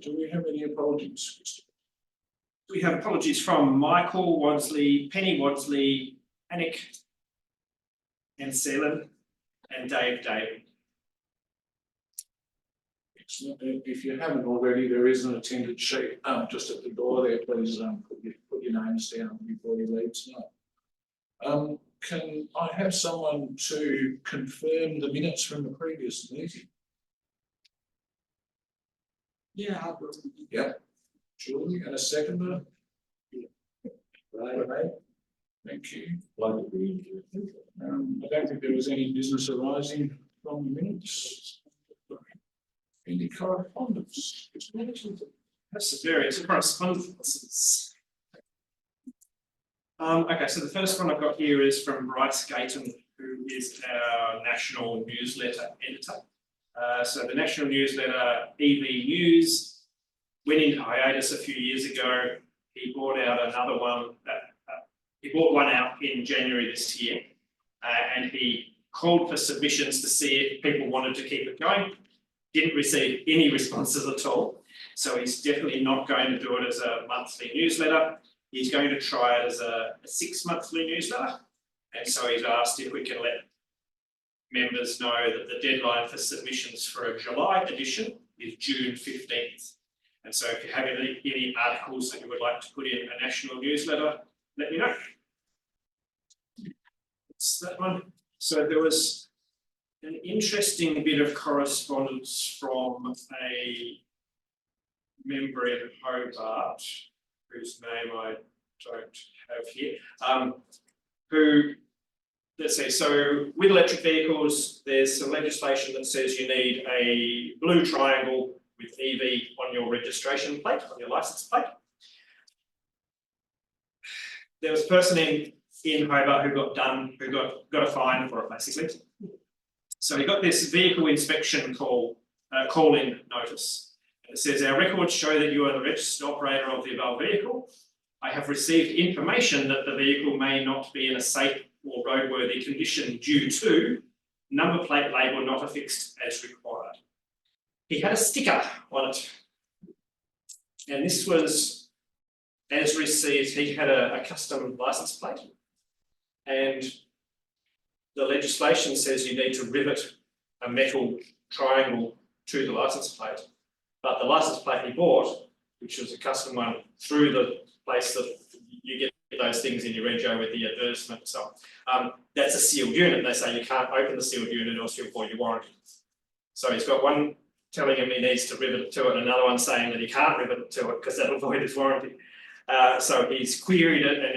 Do we have any apologies? We have apologies from Michael Wadsley, Penny Wadsley, Anik and Seelan, and Dave David. Excellent. If you haven't already, there is an attendance sheet just at the door there. Please put your names down before you leave tonight. Can I have someone to confirm the minutes from the previous meeting? Yeah. Yep. Julie, and a seconder? Right. Thank you. I don't think there was any business arising from the minutes. Any correspondence? That's the various correspondences. Okay, so the first one I've got here is from Bryce Gayton, who is our national newsletter editor. So the national newsletter, AEVA News, went into hiatus a few years ago. He bought out another one. He bought one out in January this year, and he called for submissions to see if people wanted to keep it going. Didn't receive any responses at all. So he's definitely not going to do it as a monthly newsletter. He's going to try it as a 6-monthly newsletter. And so he's asked if we can let members know that the deadline for submissions for a July edition is June 15th. And so if you have any articles that you would like to put in a national newsletter, let me know. It's that one. So there was an interesting bit of correspondence from a member in Hobart, whose name I don't have here, who, let's see, so with electric vehicles, there's some legislation that says you need a blue triangle with EV on your registration plate, on your license plate. There was a person in Hobart who got a fine for it, basically. So he got this vehicle inspection call-in notice. And it says, our records show that you are the registered operator of the above vehicle. I have received information that the vehicle may not be in a safe or roadworthy condition due to number plate label not affixed as required. He had a sticker on it. And this was as received, he had a custom license plate. And the legislation says you need to rivet a metal triangle to the license plate. But the license plate he bought, which was a custom one, through the place that you get those things in your rego with the advertisement and so on, that's a sealed unit. They say you can't open the sealed unit or you'll void your warranty. So he's got one telling him he needs to rivet it to it, and another one saying that he can't rivet it to it because that'll void his warranty. So he's queried it, and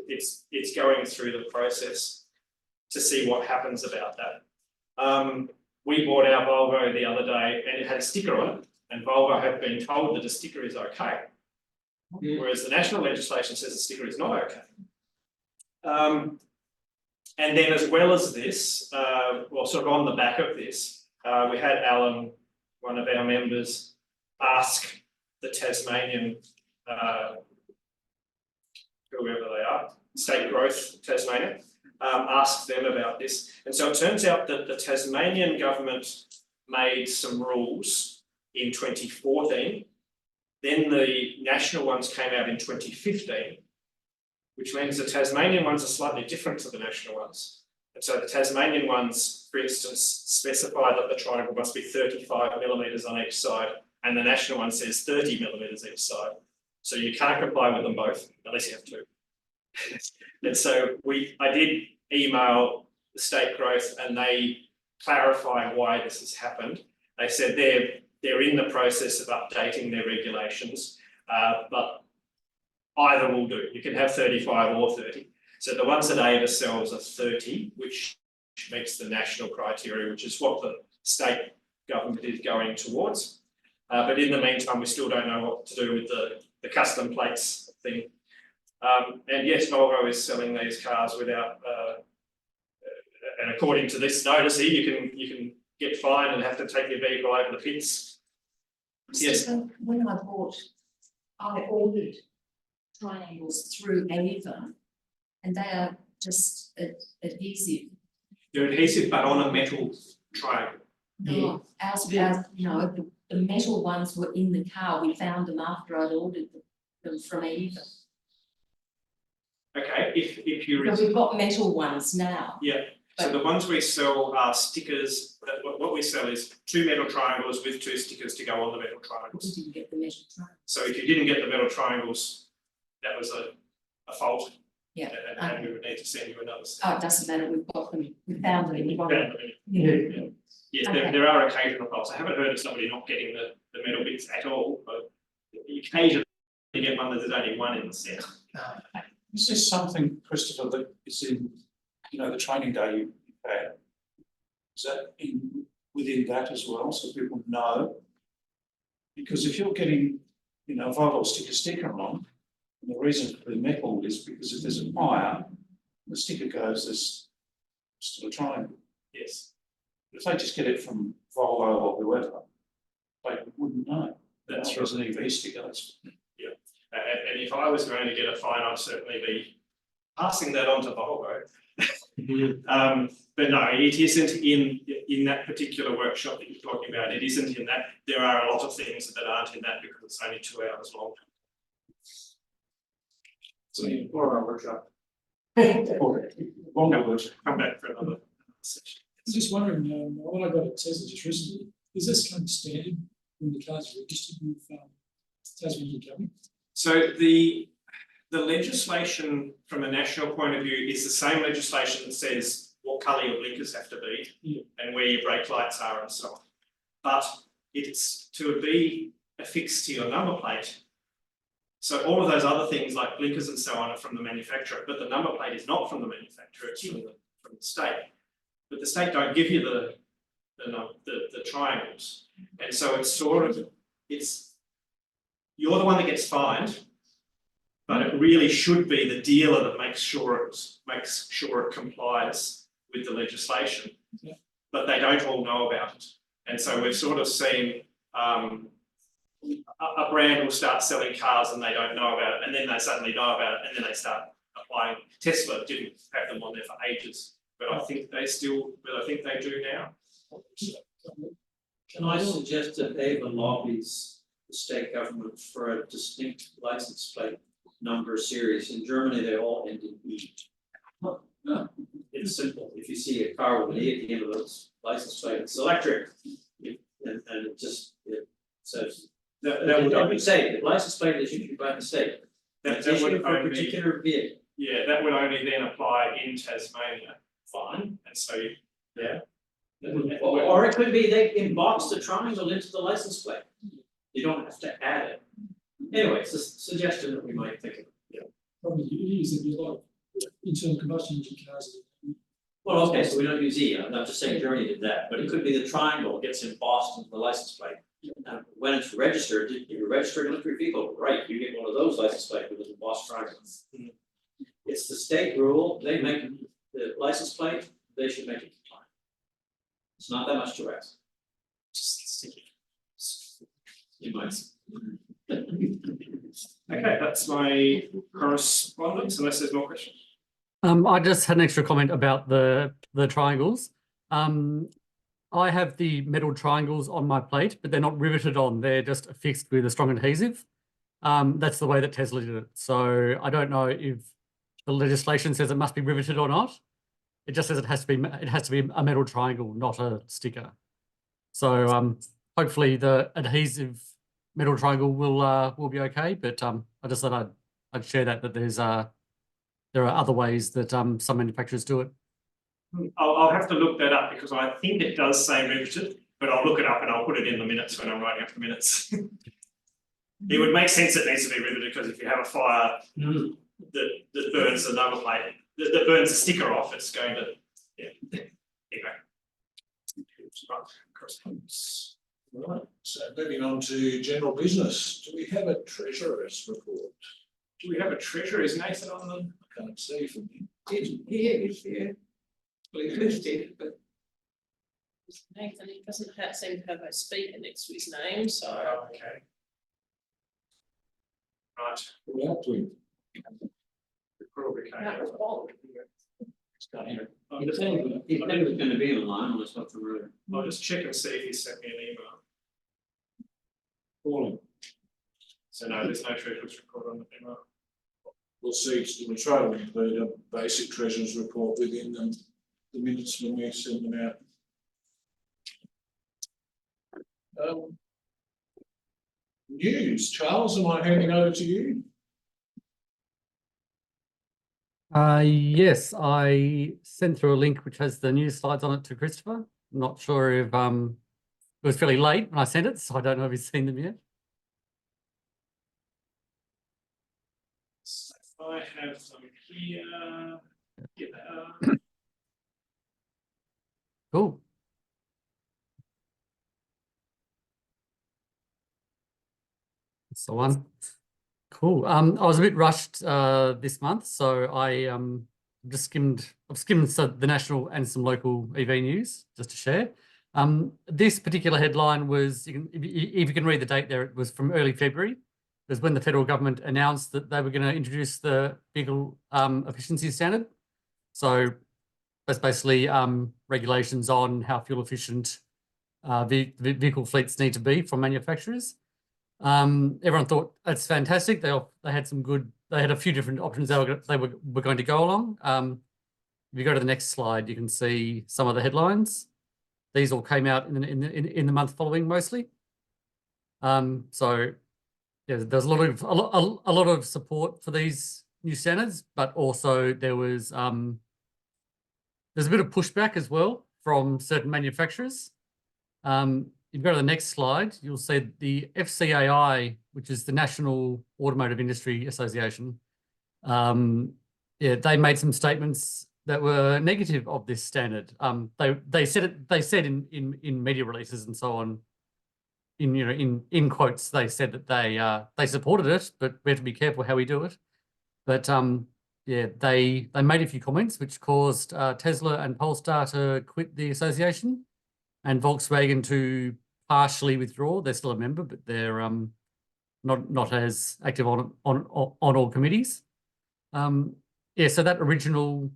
it's going through the process to see what happens about that. We bought our Volvo the other day, and it had a sticker on it, and Volvo had been told that the sticker is okay, whereas the national legislation says the sticker is not okay. And then, as well as this, well, sort of on the back of this, we had Alan, one of our members, ask the Tasmanian, whoever they are, State Growth Tasmania, asked them about this. And so it turns out that the Tasmanian government made some rules in 2014. Then the national ones came out in 2015, which means the Tasmanian ones are slightly different to the national ones. And so the Tasmanian ones, for instance, specify that the triangle must be 35 millimetres on each side, and the national one says 30 millimetres each side. So you can't comply with them both, unless you have to. And so I did email the State Growth, and they clarify why this has happened. They said they're in the process of updating their regulations, but either will do. You can have 35 or 30. So the ones that AEVA sells are 30, which meets the national criteria, which is what the state government is going towards. But in the meantime, we still don't know what to do with the custom plates thing. And yes, Volvo is selling these cars without, and according to this notice here, you can get fined and have to take your vehicle over the pits. Yes. When I ordered triangles through AEVA, and they are just adhesive. They're adhesive, but on a metal triangle. No, ours, no, the metal ones were in the car. We found them after I'd ordered them from AEVA. Okay, if you. But we've got metal ones now. Yeah, so the ones we sell are stickers, that what we sell is 2 metal triangles with 2 stickers to go on the metal We triangles. didn't get the metal triangles. So if you didn't get the metal triangles, that was a fault. Yeah. And we would need to send you another set. Oh, it doesn't matter, we've got them, we found them in one. Yeah, Yeah. yes, Okay. there are occasional faults. I haven't heard of somebody not getting the metal bits at all, but you occasionally get one that there's only one in the set. Is this something, Christopher, that is in, the training day you had? Is that within that as well, so people know? Because if you're getting, if I've got to stick a sticker on, and the reason for the metal is because if there's a fire, the sticker goes, there's still a triangle. Yes, If they just get it from Volvo or whoever, they wouldn't know. that's There's an EV sticker, that's. and if I was going to get a fine, I'd certainly be passing that on to Volvo. But no, it isn't in that particular workshop that you're talking about. It isn't in that. There are a lot of things that aren't in that because it's only 2 hours long. So you borrow our workshop. Longer workshop. Come back for another session. I was just wondering, what I got at Tesla just recently, is this kind of standard when the car's registered with Tasmanian government? So the legislation from a national point of view is the same legislation that says what colour your blinkers have to be and where your brake lights are and so on. But it's to be affixed to your number plate. So all of those other things like blinkers and so on are from the manufacturer, but the number plate is not from the manufacturer, it's from the state. But the state don't give you the triangles. And so it's you're the one that gets fined, but it really should be the dealer that makes sure it complies with the legislation. Yeah. But they don't all know about it. And so we've sort of seen a brand will start selling cars and they don't know about it, and then they suddenly know about it, and then they start applying. Tesla didn't have them on there for ages, but I think they do now. Can I suggest that AEVA lobbies the state government for a distinct license plate number series? In Germany, they all end in E. No, it's simple. If you see a car with an E at the end of the license plate, it's electric. And it says, That would say the license plate is issued by the state. that It's would issued for a only, particular vehicle. yeah, that would only then apply in Tasmania. Fine. And so, yeah. Or it could be they inbox the triangle into the license plate. You don't have to add it. Anyway, it's a suggestion that we might think of. Probably use it a lot of internal combustion engine cars. Well, okay, so we don't use E, I'm not just saying Germany did that, but it could be the triangle gets embossed into the license plate. Now, when it's registered, if you're registering an electric vehicle, right, you get one of those license plates with an embossed triangle. It's the state rule, they make the license plate, they should make it compliant. It's not that much to ask. You might. Okay, that's my correspondence, unless there's more questions. I just had an extra comment about the triangles. I have the metal triangles on my plate, but they're not riveted on. They're just affixed with a strong adhesive. That's the way that Tesla did it. So I don't know if the legislation says it must be riveted or not. It just says it has to be a metal triangle, not a sticker. So hopefully the adhesive metal triangle will be okay. But I just thought I'd share that there are other ways that some manufacturers do it. I'll have to look that up because I think it does say riveted, but I'll look it up and I'll put it in the minutes when I'm writing up the minutes. It would make sense it needs to be riveted because if you have a fire that burns the number plate, that burns the sticker off, it's going to, yeah. Anyway. Right, correspondence. Right, so moving on to general business. Do we have a treasurer's report? Do we have a treasurer? Is Nathan on them? I can't see from here. Here. We've listed, but Nathan, he doesn't seem to have a speaker next to his name, so. Oh, okay. Right. We're up to him. Probably can't. That was wrong. Can't hear it. I'll He just, said he was going to be online unless not familiar. I'll just check and see if he sent me an email. Pauline, So no, there's no treasurer's report on the memo. we'll see, we'll try to include a basic treasurer's report within the minutes when we send them out. News, Charles, am I handing over to you? Yes, I sent through a link which has the news slides on it to Christopher. Not sure if it was fairly late when I sent it, so I don't know if he's seen them yet. So I have some here. Yeah. Cool. That's the one. Cool. I was a bit rushed this month, so I've skimmed the national and some local EV news just to share. This particular headline was, if you can read the date there, it was from early February. It was when the federal government announced that they were going to introduce the vehicle efficiency standard. So that's basically regulations on how fuel efficient vehicle fleets need to be from manufacturers. Everyone thought that's fantastic. They had a few different options they were going to go along. If you go to the next slide, you can see some of the headlines. These all came out in the month following mostly. So yeah, there's a lot of support for these new standards, but also there's a bit of pushback as well from certain manufacturers. If you go to the next slide, you'll see the FCAI, which is the National Automotive Industry Association. Yeah, they made some statements that were negative of this standard. They said in media releases and so on, in quotes, they said that they supported it, but we have to be careful how we do it. But yeah, they made a few comments which caused Tesla and Polestar to quit the association, and Volkswagen to partially withdraw. They're still a member, but they're not as active on all committees. Yeah, so that original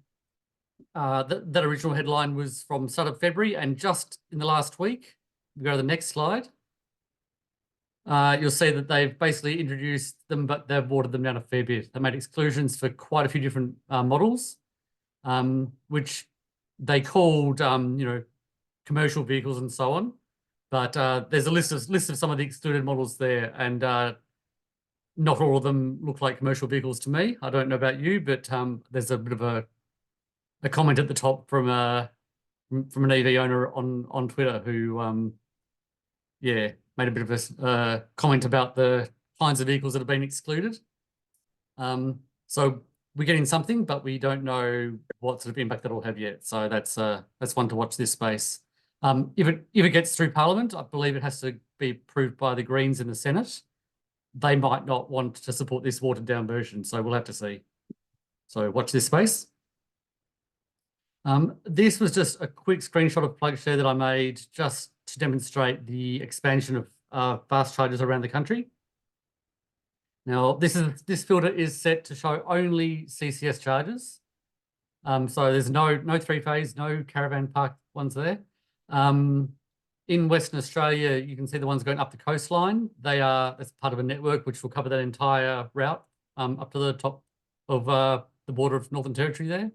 headline was from start of February, and just in the last week, we go to the next slide. You'll see that they've basically introduced them, but they've watered them down a fair bit. They made exclusions for quite a few different models, which they called, commercial vehicles and so on. But there's a list of some of the excluded models there, and not all of them look like commercial vehicles to me. I don't know about you, but there's a bit of a comment at the top from an EV owner on Twitter who yeah, made a bit of a comment about the kinds of vehicles that have been excluded. So we're getting something, but we don't know what sort of impact that'll have yet. So that's one to watch this space. If it gets through Parliament, I believe it has to be approved by the Greens in the Senate. They might not want to support this watered down version, so we'll have to see. So watch this space. This was just a quick screenshot of PlugShare that I made just to demonstrate the expansion of fast chargers around the country. Now, this filter is set to show only CCS chargers. So there's no three-phase, no caravan park ones there. In Western Australia, you can see the ones going up the coastline. That's part of a network which will cover that entire route up to the top of the border of Northern Territory there.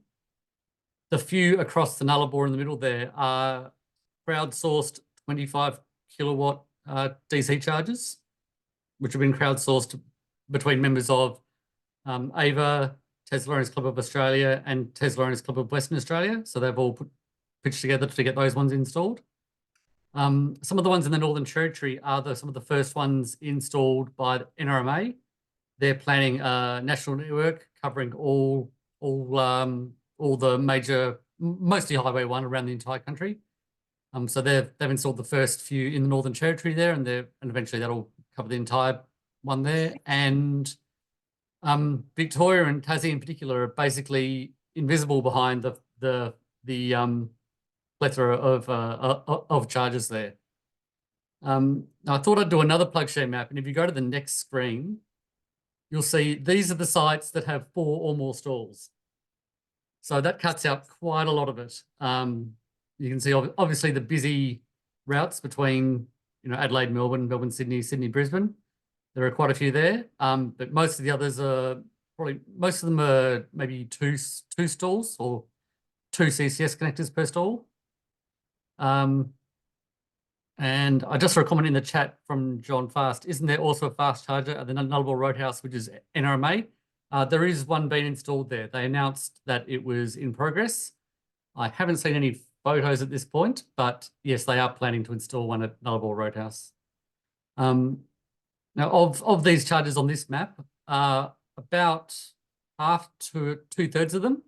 The few across the Nullarbor in the middle there are crowdsourced 25 kilowatt DC chargers, which have been crowdsourced between members of AEVA, Tesla Owners Club of Australia, and Tesla Owners Club of Western Australia. So they've all pitched together to get those ones installed. Some of the ones in the Northern Territory are some of the first ones installed by the NRMA. They're planning a national network covering all the major, mostly Highway 1 around the entire country. So they've installed the first few in the Northern Territory there, and eventually that'll cover the entire one there. And Victoria and Tassie in particular are basically invisible behind the plethora of chargers there. Now I thought I'd do another PlugShare map, and if you go to the next screen, you'll see these are the sites that have 4 or more stalls. So that cuts out quite a lot of it. You can see obviously the busy routes between Adelaide, Melbourne, Melbourne, Sydney, Sydney, Brisbane. There are quite a few there, but most of the others are most of them are maybe two stalls or 2 CCS connectors per stall. And I just saw a comment in the chat from John Fast. Isn't there also a fast charger at the Nullarbor Roadhouse, which is NRMA? There is one being installed there. They announced that it was in progress. I haven't seen any photos at this point, but yes, they are planning to install one at Nullarbor Roadhouse. Now, of these chargers on this map, about half to 2/3 of them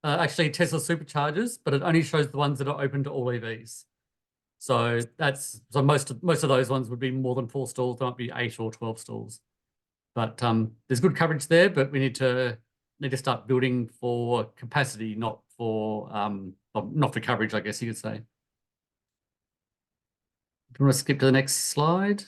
are actually Tesla superchargers, but it only shows the ones that are open to all EVs. So most of those ones would be more than 4 stalls. There might be 8 or 12 stalls. But there's good coverage there, but we need to start building for capacity, not for coverage, I guess you could say. Do you want to skip to the next slide?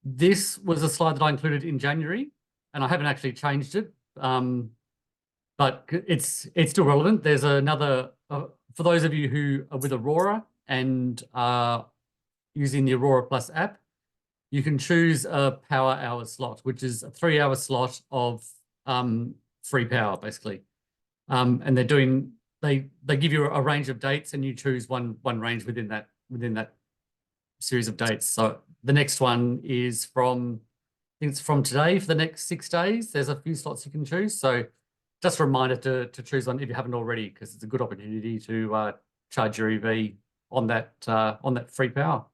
This was a slide that I included in January, and I haven't actually changed it, but it's still relevant. There's another, for those of you who are with Aurora and are using the Aurora Plus app, you can choose a power hour slot, which is a 3-hour slot of free power, basically. And they give you a range of dates, and you choose one range within that series of dates. So the next one is from, I think it's from today for the next 6 days. There's a few slots you can choose. So just a reminder to choose one if you haven't already, because it's a good opportunity to charge your EV on that free power.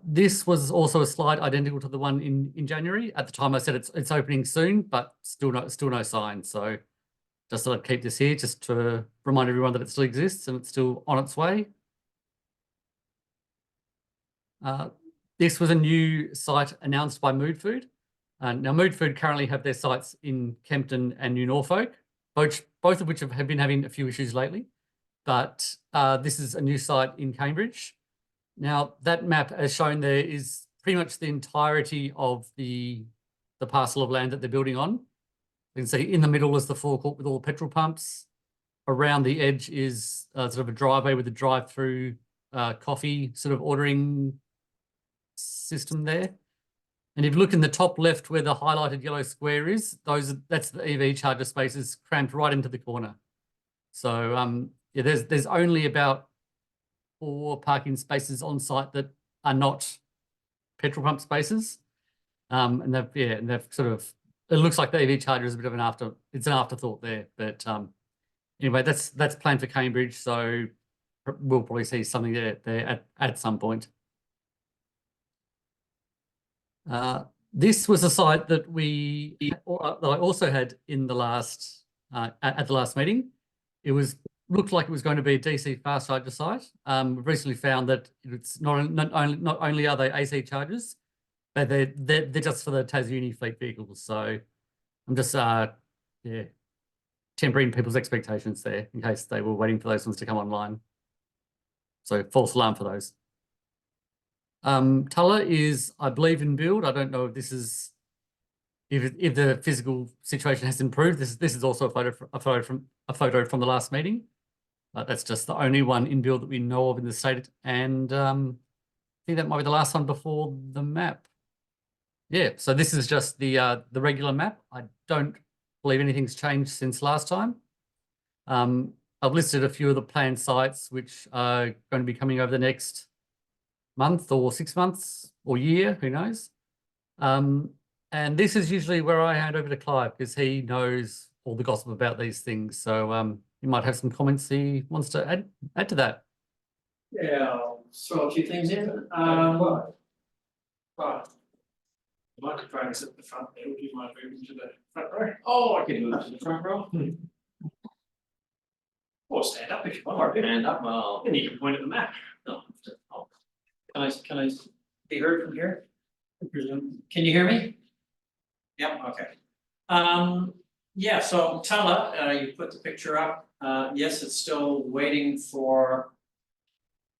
This was also a slide identical to the one in January. At the time, I said it's opening soon, but still no sign. So just thought I'd keep this here just to remind everyone that it still exists and it's still on its way. This was a new site announced by Mood Food. Now, Mood Food currently have their sites in Kempton and New Norfolk, both of which have been having a few issues lately. But this is a new site in Cambridge. Now, that map, as shown there, is pretty much the entirety of the parcel of land that they're building on. You can see in the middle is the forecourt with all the petrol pumps. Around the edge is sort of a driveway with a drive-through coffee sort of ordering system there. And if you look in the top left where the highlighted yellow square is, that's the EV charger spaces crammed right into the corner. So yeah, there's only about 4 parking spaces on site that are not petrol pump spaces. And they've sort of, it looks like the EV charger is a bit of an afterthought there. But anyway, that's planned for Cambridge. So we'll probably see something there at some point. This was a site that I also had in the last at the last meeting. It looked like it was going to be a DC fast charger site. We've recently found that it's not only are they AC chargers, but they're just for the TasUni fleet vehicles. So I'm just tempering people's expectations there in case they were waiting for those ones to come online. So false alarm for those. Tulla is, I believe, in build. I don't know if this is if the physical situation has improved. This is also a photo from the last meeting. That's just the only one in build that we know of in the state, and I think that might be the last one before the map. Yeah, so this is just the regular map. I don't believe anything's changed since last time. I've listed a few of the planned sites which are going to be coming over the next month or 6 months or year, who knows. And this is usually where I hand over to Clive because he knows all the gossip about these things. So you might have some comments he wants to add to that. Yeah, I'll throw a few things in. The microphone is at the front there. Would you mind moving to the front row? Oh, I can move to the front row. Or stand up if you want. Or stand up, well, Then you can point at the map. no. Can I be heard from here? Can you hear me? Yep, okay. Yeah, so Tulla, you put the picture up. Yes, it's still waiting for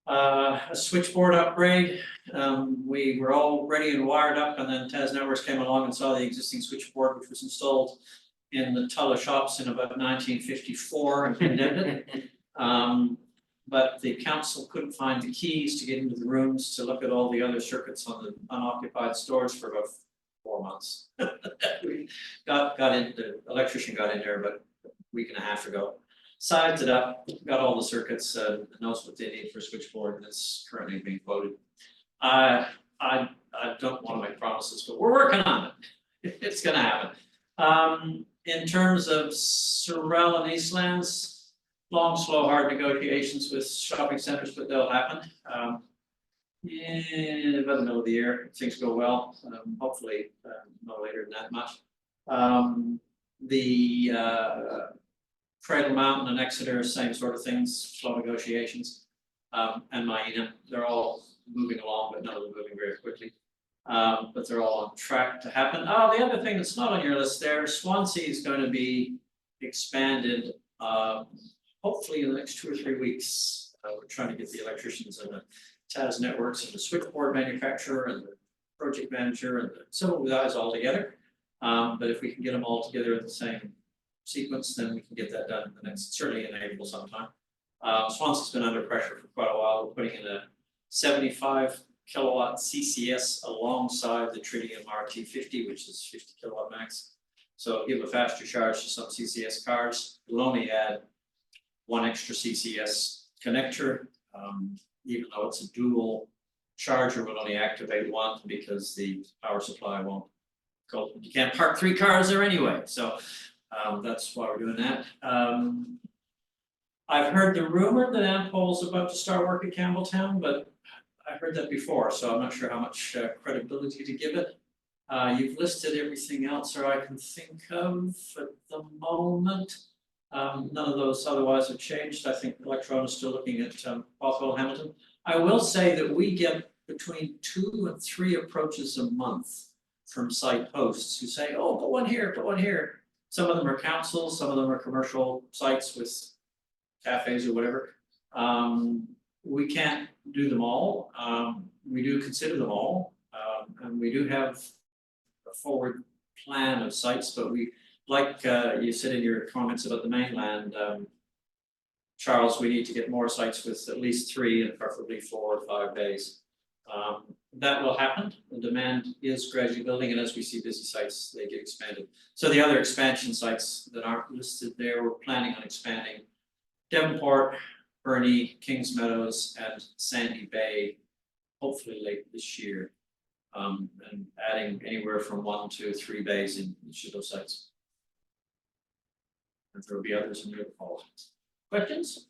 a switchboard upgrade. We were all ready and wired up, and then Tas Networks came along and saw the existing switchboard, which was installed in the Tulla shops in about 1954 and condemned it. but the council couldn't find the keys to get into the rooms to look at all the other circuits on the unoccupied stores for about 4 months. We got in, the electrician got in there about a week and a half ago. Sized it up, got all the circuits, knows what they need for a switchboard, and it's currently being quoted. I don't want to make promises, but we're working on it. It's gonna happen. In terms of Sorel and Eastlands, long, slow, hard negotiations with shopping centres, but they'll happen. In about the middle of the year, if things go well, hopefully, no later than that much. The Cradle Mountain and Exeter, same sort of things, slow negotiations. And Maina, they're all moving along, but none of them moving very quickly. But they're all on track to happen. Oh, the other thing that's not on your list there, Swansea is going to be expanded, hopefully in the next 2 or 3 weeks. We're trying to get the electricians and the TAS networks and the switchboard manufacturer and the project manager and the civil guys all together. But if we can get them all together at the same sequence, then we can get that done in the next, certainly in April sometime. Swansea's been under pressure for quite a while. We're putting in a 75 kilowatt CCS alongside the Tritium RT50, which is 50 kilowatt max. So give a faster charge to some CCS cars. We'll only add 1 extra CCS connector, even though it's a dual charger, we'll only activate 1 because the power supply won't go. You can't park 3 cars there anyway, so that's why we're doing that. I've heard the rumor that Ampol's about to start work at Campbelltown, but I heard that before, so I'm not sure how much credibility to give it. You've listed everything else that I can think of at the moment. None of those otherwise have changed. I think Electron is still looking at Bothwell Hamilton. I will say that we get between 2 and 3 approaches a month from site hosts who say, oh, put one here, put one here. Some of them are councils, some of them are commercial sites with cafes or whatever. We can't do them all. We do consider them all. And we do have a forward plan of sites, but we, like you said in your comments about the mainland, Charles, we need to get more sites with at least 3 and preferably 4 or 5 bays. That will happen. The demand is gradually building, and as we see busy sites, they get expanded. So the other expansion sites that aren't listed there, we're planning on expanding Devonport, Burnie, Kings Meadows, and Sandy Bay, hopefully late this year. And adding anywhere from 1 to 3 bays in each of those sites. And there will be others in the other fall. Questions?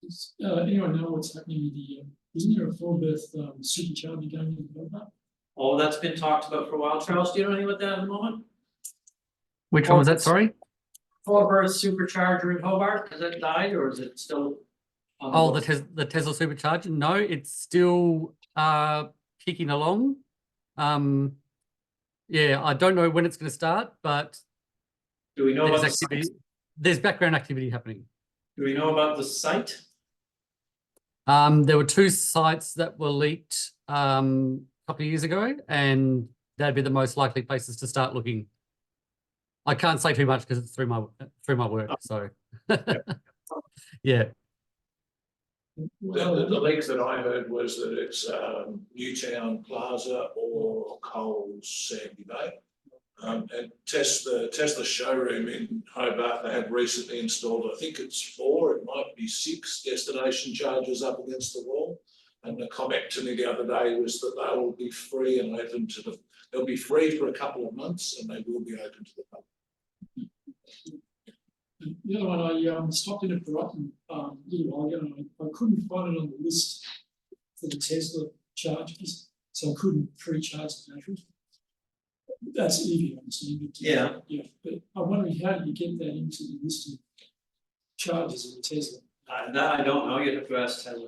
Does anyone know what's happening with the, isn't there a 4-berth supercharger going in Hobart? Oh, that's been talked about for a while. Charles, do you know anything about that at the moment? Which one was that, sorry? 4-berth supercharger in Hobart, has that died or is it still? On Oh, books? the Tesla supercharger? No, it's still kicking along. Yeah, I don't know when it's going to start, but Do we know there's about the activity. site? There's background activity happening. Do we know about the site? There were 2 sites that were leaked a couple of years ago, and that'd be the most likely places to start looking. I can't say too much because it's through my work. So, yeah. The leaks that I heard was that it's Newtown Plaza or Coles Sandy Bay. And Tesla showroom in Hobart, they have recently installed, I think it's 4, it might be 6 destination chargers up against the wall. And the comment to me the other day was that they will be free and open to the, they'll be free for a couple of months and they will be open to the public. The other one, I stopped in at Brighton a little while ago, and I couldn't find it on the list for the Tesla chargers, so I couldn't pre-charge the batteries. That's EV, I'm assuming. Yeah. Yeah, but I'm wondering, how did you get that into the list of chargers of the Tesla? That I don't know, you'd have to ask Tesla.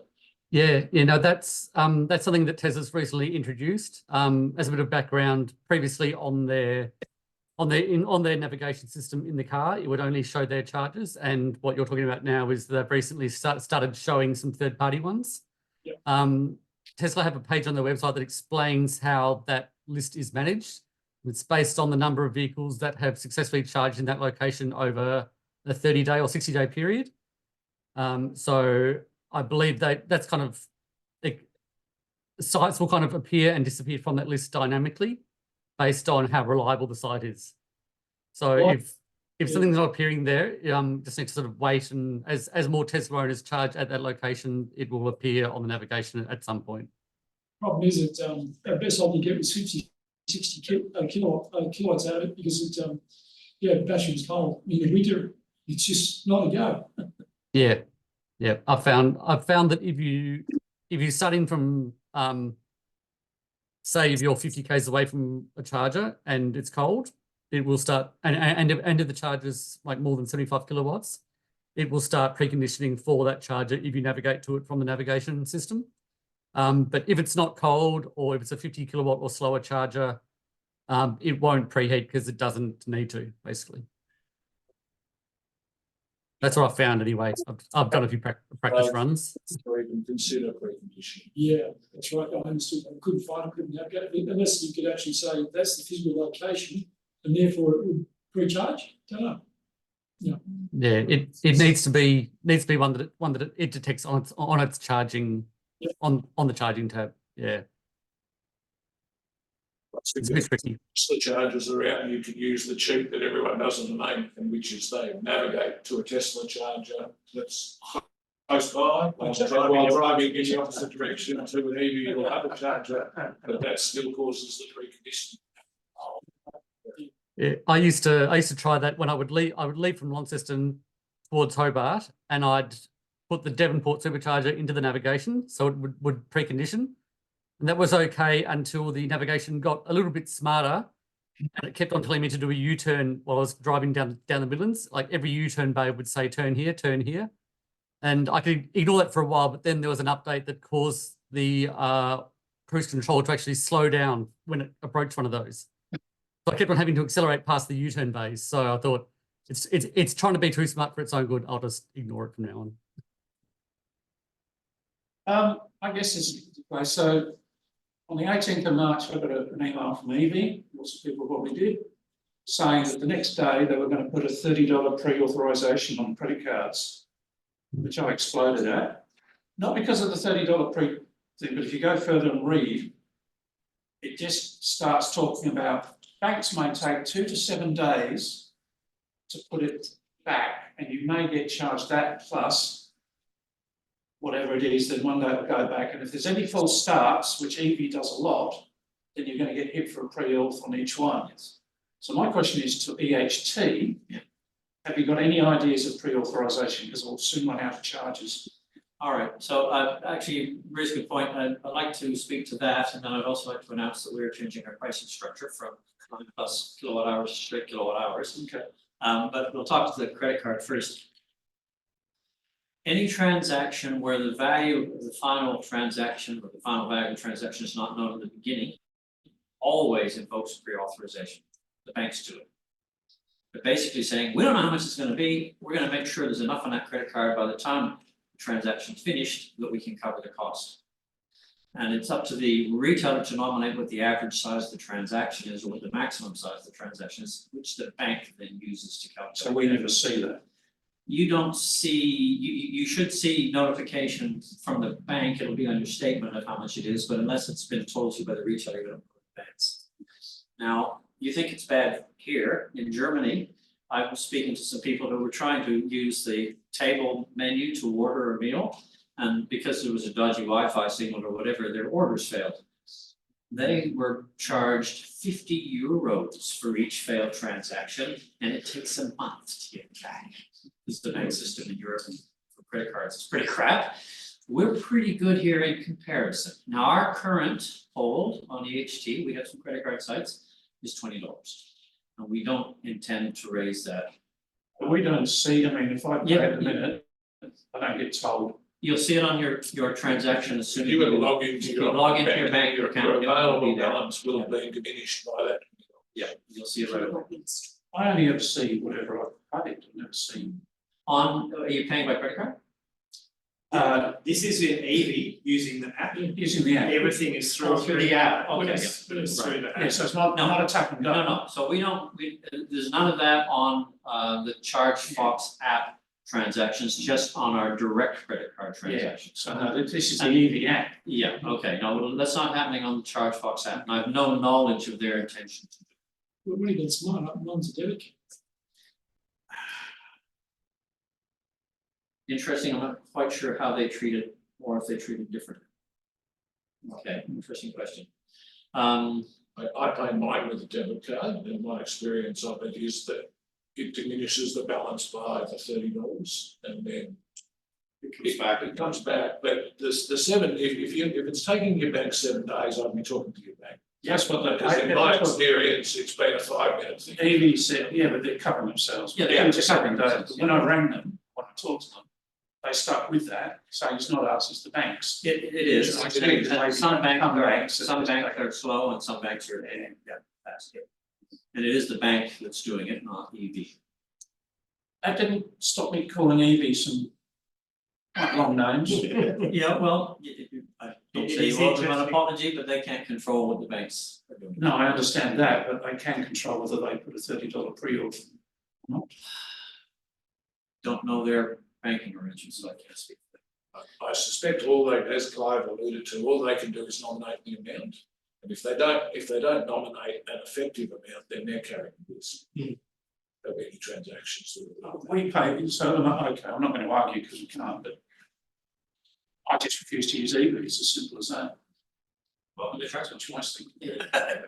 Yeah, you know, that's something that Tesla's recently introduced. As a bit of background, previously on their navigation system in the car, it would only show their chargers. And what you're talking about now is they've recently started showing some third-party ones. Yep. Tesla have a page on their website that explains how that list is managed. It's based on the number of vehicles that have successfully charged in that location over a 30-day or 60-day period. So I believe that's kind of sites will kind of appear and disappear from that list dynamically based on how reliable the site is. So if something's not appearing there, just need to sort of wait, and as more Tesla owners charge at that location, it will appear on the navigation at some point. Problem is that our best I can get was 50, 60 kilowatts out of it because it, the battery was cold. In the winter, it's just not a go. Yeah, yeah. I've found that if you start in from say if you're 50 k's away from a charger and it's cold, it will start, and if the charger is like more than 75 kilowatts, it will start preconditioning for that charger if you navigate to it from the navigation system. But if it's not cold, or if it's a 50 kilowatt or slower charger, it won't preheat because it doesn't need to, basically. That's what I've found anyway. I've done a few practice runs. Or even consider preconditioning. Yeah, that's right. I understood. I couldn't find it, couldn't navigate it, unless you could actually say that's the physical location and therefore it would pre-charge. Don't know. Yeah. Yeah, it needs to be one that it detects on its charging, on the charging tab. Yeah. It's a bit tricky. The chargers around, you can use the cheat that everyone does in the name, and which is they navigate to a Tesla charger that's close by, while driving in the opposite direction to an EV or other charger, but that still causes the preconditioning. Yeah, I used to try that when I would leave from Launceston towards Hobart, and I'd put the Devonport supercharger into the navigation, so it would precondition. And that was okay until the navigation got a little bit smarter, and it kept on telling me to do a U-turn while I was driving down the Midlands. Like every U-turn bay would say turn here, and I could ignore that for a while. But then there was an update that caused the cruise control to actually slow down when it approached one of those. So I kept on having to accelerate past the U-turn bays. So I thought it's trying to be too smart for its own good. I'll just ignore it from now on. I guess this is the way. So on the 18th of March, I got an email from AEVA, lots of people probably did, saying that the next day they were going to put a $30 pre-authorization on credit cards, which I exploded at. Not because of the $30 pre thing, but if you go further and read, it just starts talking about banks may take 2 to 7 days to put it back, and you may get charged that plus whatever it is, then one day it'll go back. And if there's any false starts, which EV does a lot, then you're going to get hit for a pre-auth on each one. So my question is to EHT, have you got any ideas of pre-authorization? Because I'll soon run out of charges. All right, so actually raised a good point. I'd like to speak to that, and then I'd also like to announce that we're changing our pricing structure from plus kilowatt hours to straight kilowatt hours. Okay. But we'll talk to the credit card first. Any transaction where the value of the final transaction or the final value of the transaction is not known at the beginning always invokes pre-authorization. The banks do it. They're basically saying, we don't know how much it's going to be. We're going to make sure there's enough on that credit card by the time the transaction's finished that we can cover the cost. And it's up to the retailer to nominate what the average size of the transaction is or what the maximum size of the transaction is, which the bank then uses to calculate. So we never see that. You don't see, you should see notification from the bank. It'll be on your statement of how much it is, but unless it's been told to you by the retailer, you don't put banks. Now, you think it's bad here in Germany. I was speaking to some people who were trying to use the table menu to order a meal, and because there was a dodgy Wi-Fi signal or whatever, their orders failed. They were charged 50 euros for each failed transaction, and it takes a month to get back. This is the bank system in Europe for credit cards. It's pretty crap. We're pretty good here in comparison. Now, our current hold on EHT, we have some credit card sites, is $20. And we don't intend to raise that. But we don't see, I mean, if I pay at the minute, I don't get told. You'll see it on your transaction as soon as You will log into your bank account. Your available balance will be diminished by that. Yeah, you'll see it right away. I only ever see whatever I've paid, I've never seen. Are you paying by credit card? This is in AEVA using the app. Using the app. Everything is through the app. But Okay. it's through the Yeah, app. so it's not a tap and go. No. So there's none of that on the ChargeFox app transactions, just on our direct credit card transactions. So no, this is the EV app. Yeah, okay, no, well, that's not happening on the ChargeFox app, and I have no knowledge of their intentions. We've already got smart, mine's a debit card. Interesting, I'm not quite sure how they treat it, or if they treat it differently. Okay, interesting question. I pay mine with a debit card, and my experience of it is that it diminishes the balance by the $30, and then it comes back, but the 7, if it's taking you back 7 days, I'd be talking to your bank. That's what they. Because in my experience, it's been a 5-minute thing. EV said, yeah, but they're covering themselves. Yeah, they are Just covering 7 days. themselves, But when I rang them, when I talked to them, they stuck with that, saying it's not us, it's the banks. It is, I think that some banks some banks are slow and some banks are, fast, And it is the bank that's doing it, not EV. That didn't stop me calling EV some quite long names. Yeah, well, I don't It say is you owe them an interesting. apology, but they can't control what the banks are doing. No, I understand that, but they can control whether they put a $30 pre-order or not. Don't know their banking arrangements, so I can't speak. I suspect all they, as Clive alluded to, all they can do is nominate the amount. And if they don't nominate an effective amount, then they're carrying this. Of any transactions. We pay, so okay, I'm not going to argue because we can't, but I just refuse to use EV, it's as simple as that. Well, that's what you must think.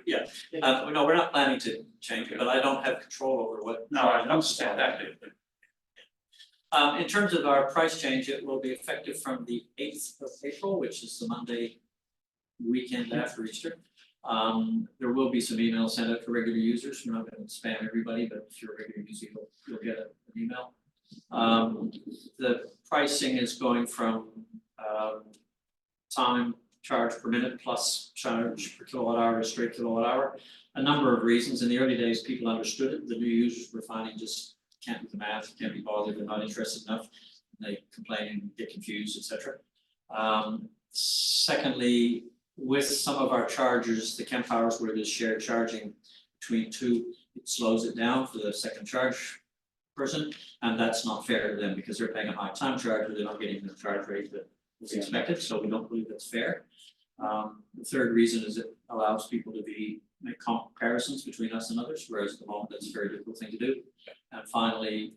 Yeah, no, we're not planning to change it, but I don't have control over what. No, I understand that bit, but In terms of our price change, it will be effective from the 8th of April, which is the Monday weekend after Easter. There will be some emails sent out to regular users. We're not going to spam everybody, but if you're a regular user, you'll get an email. The pricing is going from time charge per minute plus charge per kilowatt hour to straight kilowatt hour. A number of reasons. In the early days, people understood it. The new users were finding just can't do the math, can't be bothered, they're not interested enough. They complain and get confused, etc. Secondly, with some of our chargers, the Kemp Powers where there's shared charging between two, it slows it down for the second charge person, and that's not fair to them because they're paying a high time charge, but they're not getting the charge rate that was expected, so we don't believe that's fair. The third reason is it allows people to make comparisons between us and others, whereas at the moment that's a very difficult thing to do. And finally,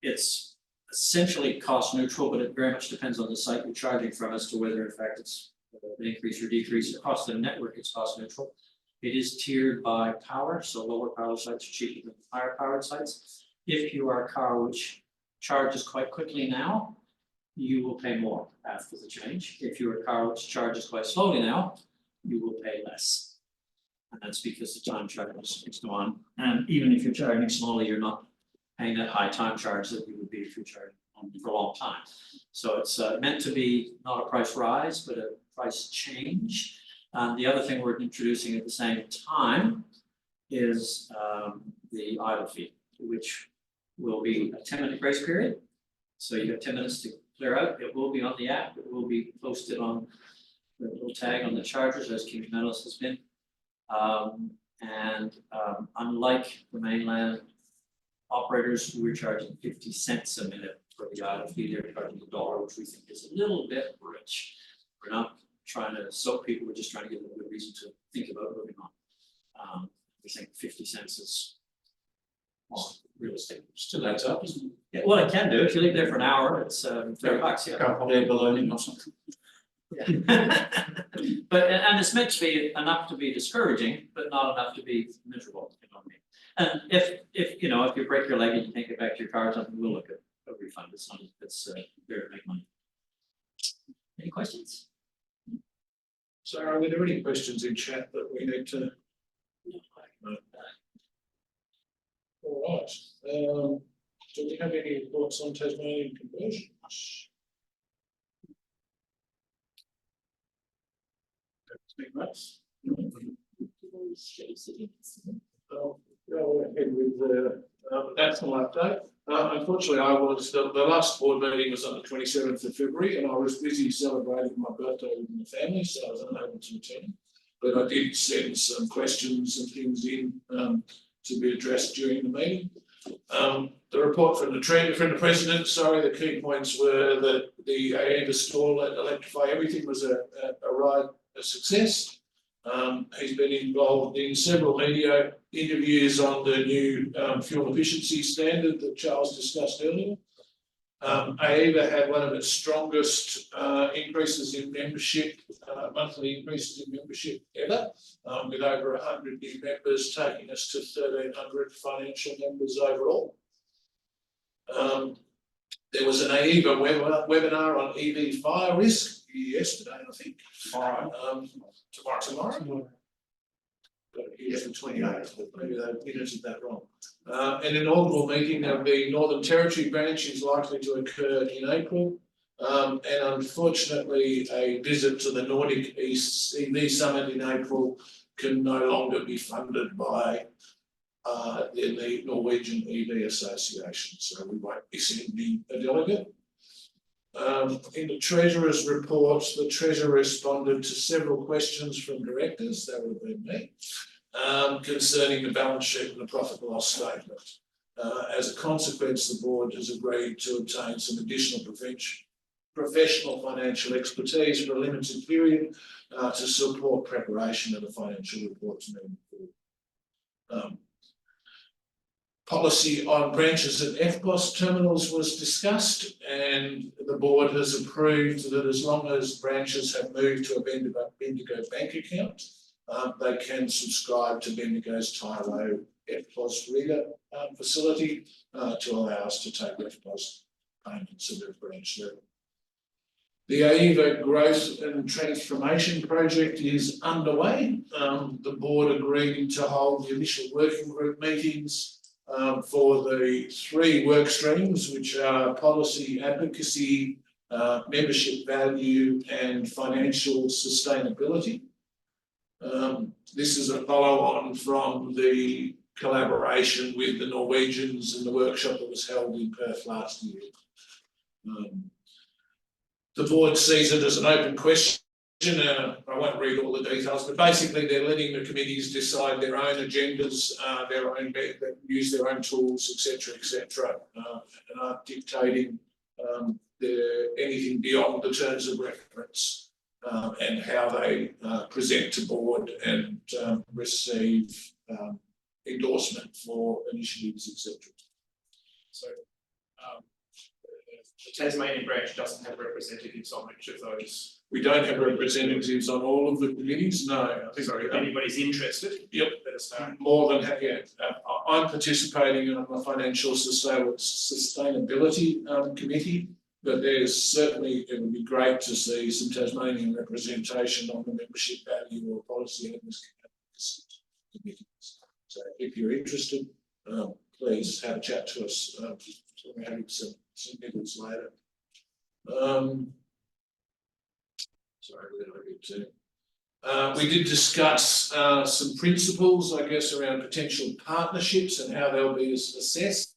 it's essentially cost neutral, but it very much depends on the site you're charging from as to whether in fact it's an increase or decrease. Across the network, it's cost neutral. It is tiered by power, so lower power sites are cheaper than higher powered sites. If you are a car which charges quite quickly now, you will pay more after the change. If you're a car which charges quite slowly now, you will pay less. And that's because the time charge is gone. And even if you're charging slowly, you're not paying that high time charge that you would be if you're charging for a long time. So it's meant to be not a price rise, but a price change. The other thing we're introducing at the same time is the idle fee, which will be a 10-minute grace period. So you have 10 minutes to clear out. It will be on the app. It will be posted on the little tag on the chargers, as King Metals has been. Unlike the mainland operators who are charging 50 cents a minute for the idle fee, they're charging $1, which we think is a little bit rich. We're not trying to soak people, we're just trying to give them a good reason to think about moving on. We think 50 cents is real estate. still adds up, isn't it? Yeah, well, it can do. If you leave there for an hour, it's $30, yeah. Couple of ballooning or something. But and it's meant to be enough to be discouraging, but not enough to be miserable, you know what I mean? And if you know, if you break your leg and you can't get back to your car or something, we'll look at a refund. It's not, it's there to make money. Any questions? Sarah, are there any questions in chat that we need to? No. All right, do we have any thoughts on Tasmanian conversions? Go ahead with that's my update. Unfortunately, I was the last board meeting was on the 27th of February, and I was busy celebrating my birthday with my family, so I was unable to attend. But I did send some questions and things in to be addressed during the meeting. The report from the president, sorry, the key points were that the AEVA stall at Electrify Everything was a success. He's been involved in several media interviews on the new fuel efficiency standard that Charles discussed earlier. AEVA had one of its strongest increases in membership, monthly increases in membership ever, with over 100 new members, taking us to 1,300 financial members overall. There was an AEVA webinar on EV fire risk yesterday, I think. Tomorrow. Yes, the 28th, but maybe they minutes that wrong. An inaugural meeting of the Northern Territory branch is likely to occur in April. And unfortunately, a visit to the Nordic East EV Summit in April can no longer be funded by the Norwegian EV Association, so we won't be sending a delegate. In the Treasurer's report, the Treasurer responded to several questions from directors, that would have been me, concerning the balance sheet and the profit and loss statement. As a consequence, the board has agreed to obtain some additional professional financial expertise for a limited period to support preparation of the financial reports moving forward. Policy on branches at FBOS terminals was discussed, and the board has approved that as long as branches have moved to a Bendigo bank account, they can subscribe to Bendigo's Tyro FBOS reader facility to allow us to take FBOS payments at a branch level. The AEVA Growth and Transformation Project is underway. The board agreed to hold the initial working group meetings for the 3 work streams, which are policy advocacy, membership value, and financial sustainability. This is a follow-on from the collaboration with the Norwegians and the workshop that was held in Perth last year. The board sees it as an open question. I won't read all the details, but basically they're letting the committees decide their own agendas, use their own tools, etc., and aren't dictating anything beyond the terms of reference and how they present to board and receive endorsement for initiatives, etc. So the Tasmanian branch doesn't have representatives on each of those. We don't have representatives on all of the committees, no. I think so if anybody's interested, yep, let us know. More than happy. I'm participating on the financial sustainability committee, but there's certainly, it would be great to see some Tasmanian representation on the membership value or policy advocacy committees. So if you're interested, please have a chat to us. We're having some minutes later. Sorry, where did I get to? We did discuss some principles, I guess, around potential partnerships and how they'll be assessed.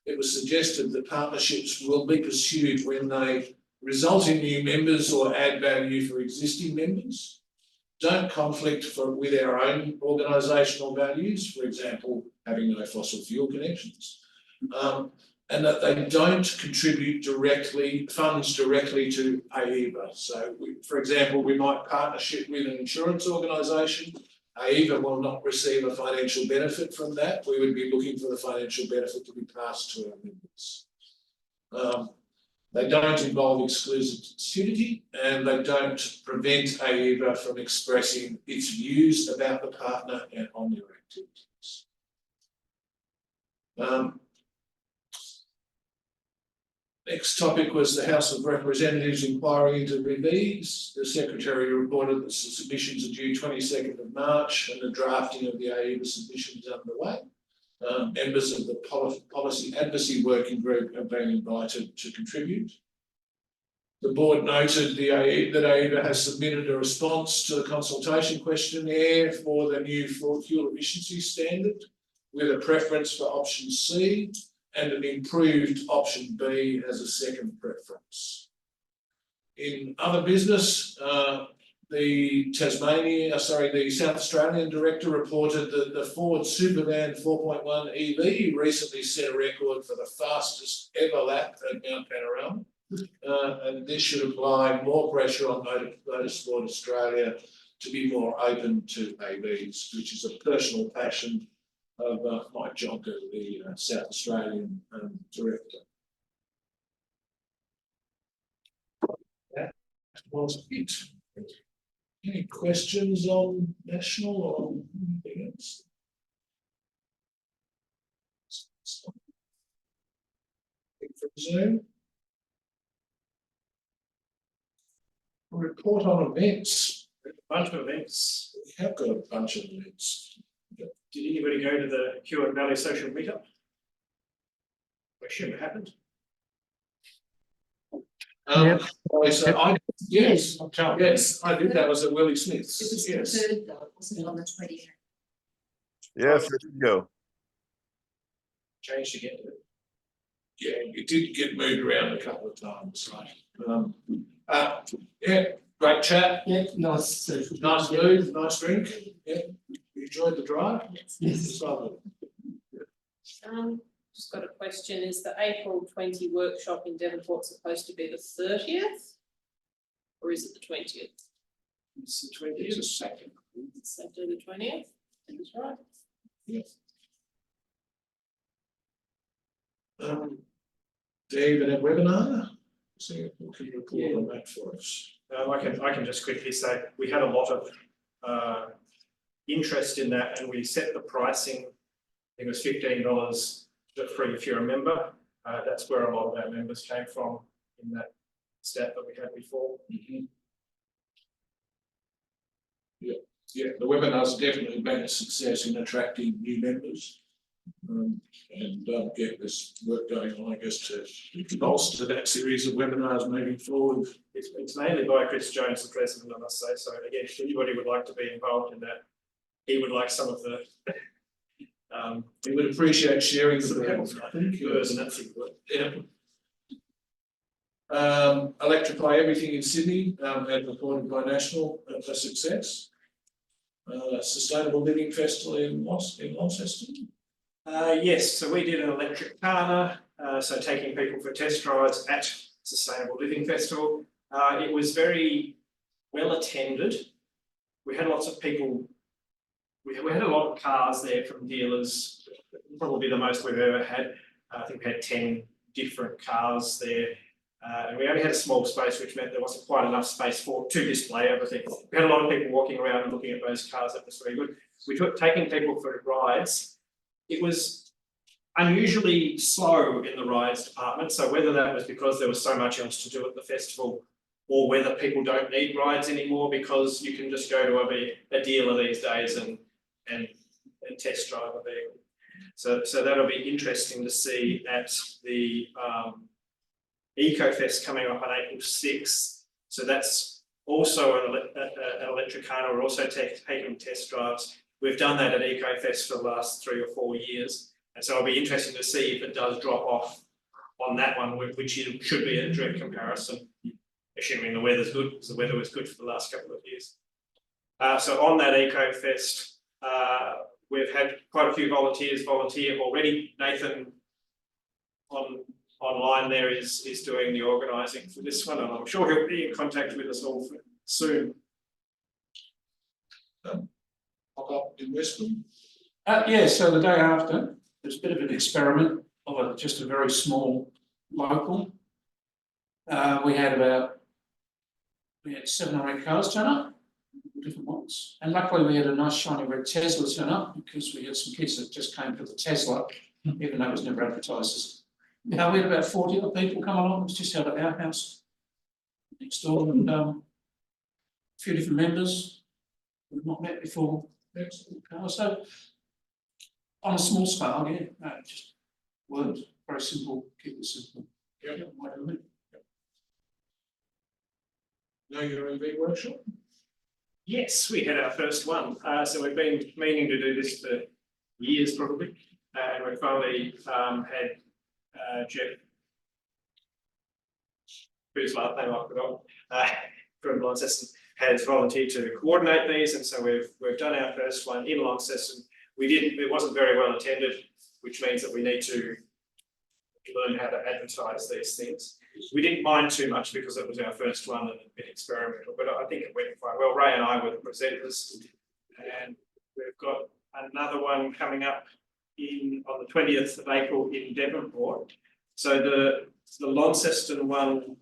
It was suggested that partnerships will be pursued when they result in new members or add value for existing members, don't conflict with our own organisational values, for example, having no fossil fuel connections, and that they don't contribute funds directly to AEVA. So, for example, we might partnership with an insurance organisation. AEVA will not receive a financial benefit from that. We would be looking for the financial benefit to be passed to our members. They don't involve exclusivity, and they don't prevent AEVA from expressing its views about the partner and on their activities. Next topic was the House of Representatives inquiry into EVs. The Secretary reported that the submissions are due 22nd of March and the drafting of the AEVA submission is underway. Members of the Policy Advocacy Working Group have been invited to contribute. The board noted that AEVA has submitted a response to the consultation questionnaire for the new fuel efficiency standard with a preference for option C and an improved option B as a second preference. In other business, the South Australian director reported that the Ford Supervan 4.1 EV recently set a record for the fastest ever lap at Mount Panorama. And this should apply more pressure on Motorsport Australia to be more open to AVs, which is a personal passion of Mike Jonker, the South Australian director. That was it. Any questions on national or anything else? From Zoom. Report on events. A bunch of events. We have got a bunch of events. Did anybody go to the Huon Valley social meetup? I assume it happened. Yep. Yes, I did. That was at Willie Smith's. It was the Yes. third though, wasn't it, on the 28th? Yes, there you go. Changed again. Yeah, it did get moved around a couple of times, right? Yeah, great chat. Yeah, nice. Nice food, nice drink. Yeah, you enjoyed the drive? Yes. It's lovely. Just got a question, is the April 20 workshop in Devonport supposed to be the 30th? Or is it the 20th? It's the 20th. It's a second. Saturday the 20th, that's right. Dave, and a webinar? So you can report on that for us. I can just quickly say, we had a lot of interest in that, and we set the pricing, I think it was $15 free if you're a member. That's where a lot of our members came from in that stat that we had before. Yeah, the webinar's definitely been a success in attracting new members. And get this work going on, I guess, to bolster that series of webinars moving forward. It's mainly by Chris Jones, the president, I must say. So again, if anybody would like to be involved in that, he would like some of the We would appreciate sharing the help, I think. and that's it. Yeah. Electrify everything in Sydney, as reported by National, a success. Sustainable Living Festival in Launceston. Yes, so we did an electric car, so taking people for test drives at Sustainable Living Festival. It was very well attended. We had lots of people. We had a lot of cars there from dealers, probably the most we've ever had. I think we had 10 different cars there. And we only had a small space, which meant there wasn't quite enough space to display everything. We had a lot of people walking around and looking at those cars. That was very good. We took taking people for rides. It was unusually slow in the rides department. So whether that was because there was so much else to do at the festival, or whether people don't need rides anymore because you can just go to a dealer these days and test drive a vehicle. So that'll be interesting to see at the EcoFest coming up on April 6th. So that's also an electric car. We're also taking test drives. We've done that at EcoFest for the last 3 or 4 years. And so it'll be interesting to see if it does drop off on that one, which should be a direct comparison, assuming the weather's good, because the weather was good for the last couple of years. So on that EcoFest, we've had quite a few volunteers volunteer already. Nathan online there is doing the organising for this one, and I'm sure he'll be in contact with us all soon. Pop up in Western. Yeah, so the day after, there's a bit of an experiment of just a very small local. We had 7 or 8 cars turn up, different ones. And luckily we had a nice shiny red Tesla turn up because we had some kids that just came for the Tesla, even though it was never advertised. We had about 40 other people come along. It was just out at our house next door, and a few different members we've not met before. So on a small scale, yeah, no, just worked very simple, keep it simple. Yeah. Whatever. Know your EV workshop? Yes, we had our first one. So we've been meaning to do this for years probably. And we finally had Jeff, whose last name I forgot, from Launceston, has volunteered to coordinate these, and so we've done our first one in Launceston. It wasn't very well attended, which means that we need to learn how to advertise these things. We didn't mind too much because it was our first one and a bit experimental, but I think it went quite well. Ray and I were the presenters, and we've got another one coming up on the 20th of April in Devonport. So the Launceston one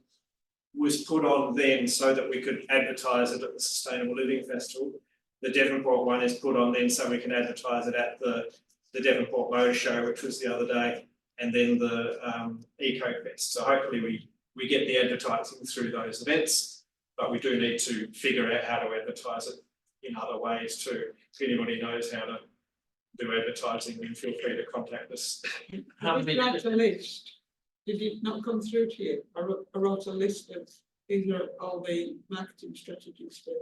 was put on then so that we could advertise it at the Sustainable Living Festival. The Devonport one is put on then so we can advertise it at the Devonport Motor Show, which was the other day, and then the Eco Fest. So hopefully we get the advertising through those events, but we do need to figure out how to advertise it in other ways too. If anybody knows how to do advertising, then feel free to contact us. Did you write a list? Did it not come through to you? I wrote a list of these are all the marketing strategies for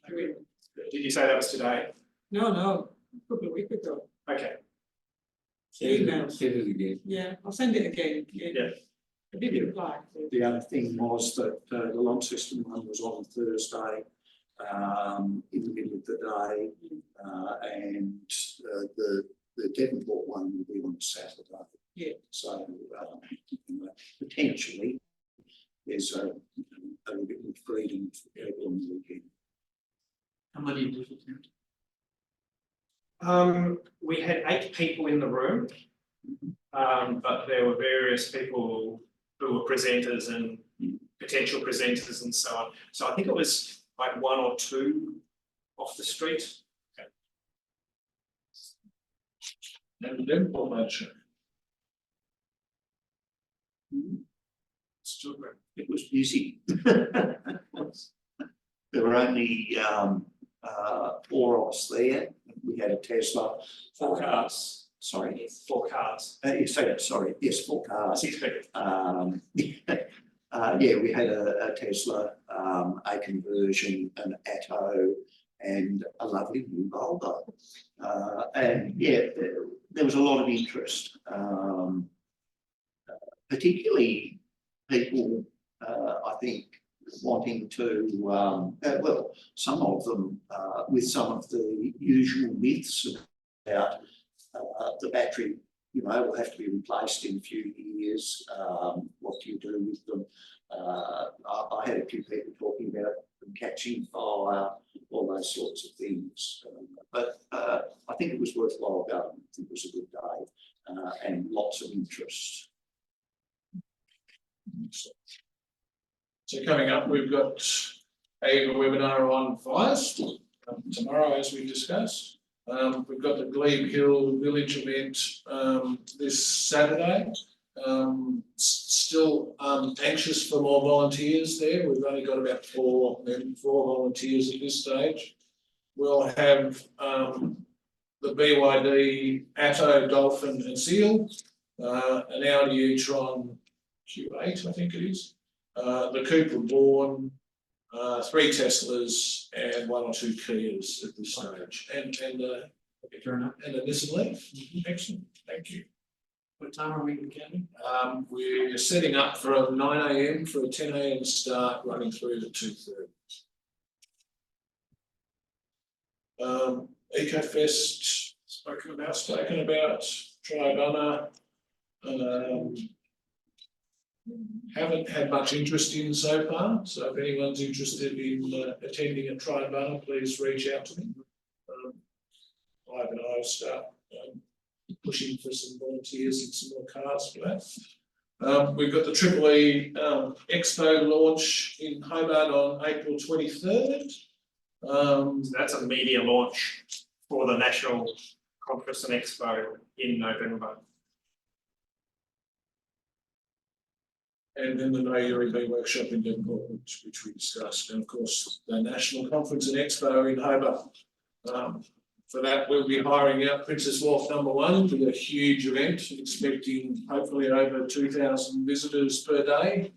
doing. Did you say that was today? No, a couple of weeks ago. Okay. Emails. Send it again. Yeah, I'll send it again. Yeah. I did reply. The other thing was that the Launceston one was on Thursday, in the middle of the day, and the Devonport one will be on Saturday. Yeah. So potentially there's a little bit more freedom for people on the weekend. How many did you count? We had 8 people in the room, but there were various people who were presenters and potential presenters and so on. So I think it was like 1 or 2 off the street. And then for much. It was busy. There were only 4 of us there. We had a Tesla. 4 cars. Sorry. 4 cars. You say that, sorry, yes, 4 cars. 6 people. Yeah, we had a Tesla, a conversion, an Atto, and a lovely new Volvo. And yeah, there was a lot of interest, particularly people, I think, wanting to, well, some of them with some of the usual myths about the battery, you know, will have to be replaced in a few years. What do you do with them? I had a few people talking about them catching fire, all those sorts of things. But I think it was worthwhile going. I think it was a good day and lots of interest. So coming up, we've got AEVA webinar on fires tomorrow, as we discussed. We've got the Glebe Hill Village event this Saturday. Still anxious for more volunteers there. We've only got about 4 volunteers at this stage. We'll have the BYD Atto, Dolphin and Seal, an Audi e-tron Q8, I think it is, the Cooper Born, 3 Teslas and 1 or 2 Kias at this stage, and a Nissan Leaf. Excellent, thank you. What time are we beginning? We're setting up from 9 AM for a 10 AM start, running through to 2:30. EcoFest spoken about, Tribunner. Haven't had much interest in so far, so if anyone's interested in attending a Tribunner, please reach out to me. Ivan and I will start pushing for some volunteers and some more cars for that. We've got the Triple E Expo launch in Hobart on April 23rd. So that's a media launch for the National Conference and Expo in November. And then the Know Your EV workshop in Devonport, which we discussed, and of course the National Conference and Expo in Hobart. For that, we'll be hiring out Princess Wharf #1 to a huge event, expecting hopefully over 2,000 visitors per day.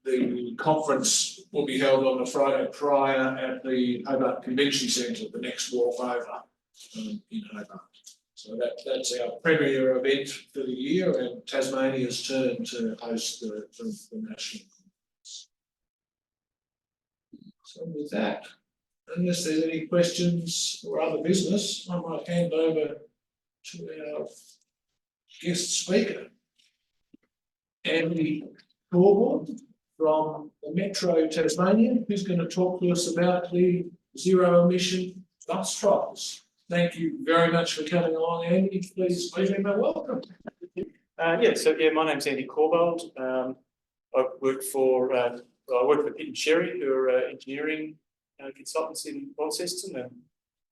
The conference will be held on the Friday prior at the Hobart Convention Centre, the next wharf over in Hobart. So that's our premier event for the year, and Tasmania's turn to host the national conference. So with that, unless there's any questions or other business, I might hand over to our guest speaker, Andy Corbell from the Metro Tasmania, who's going to talk to us about the zero emission bus trials. Thank you very much for coming along, Andy. Please make me welcome. My name's Andy Corbell. I work for Pitt and Sherry, who are engineering consultants in Launceston,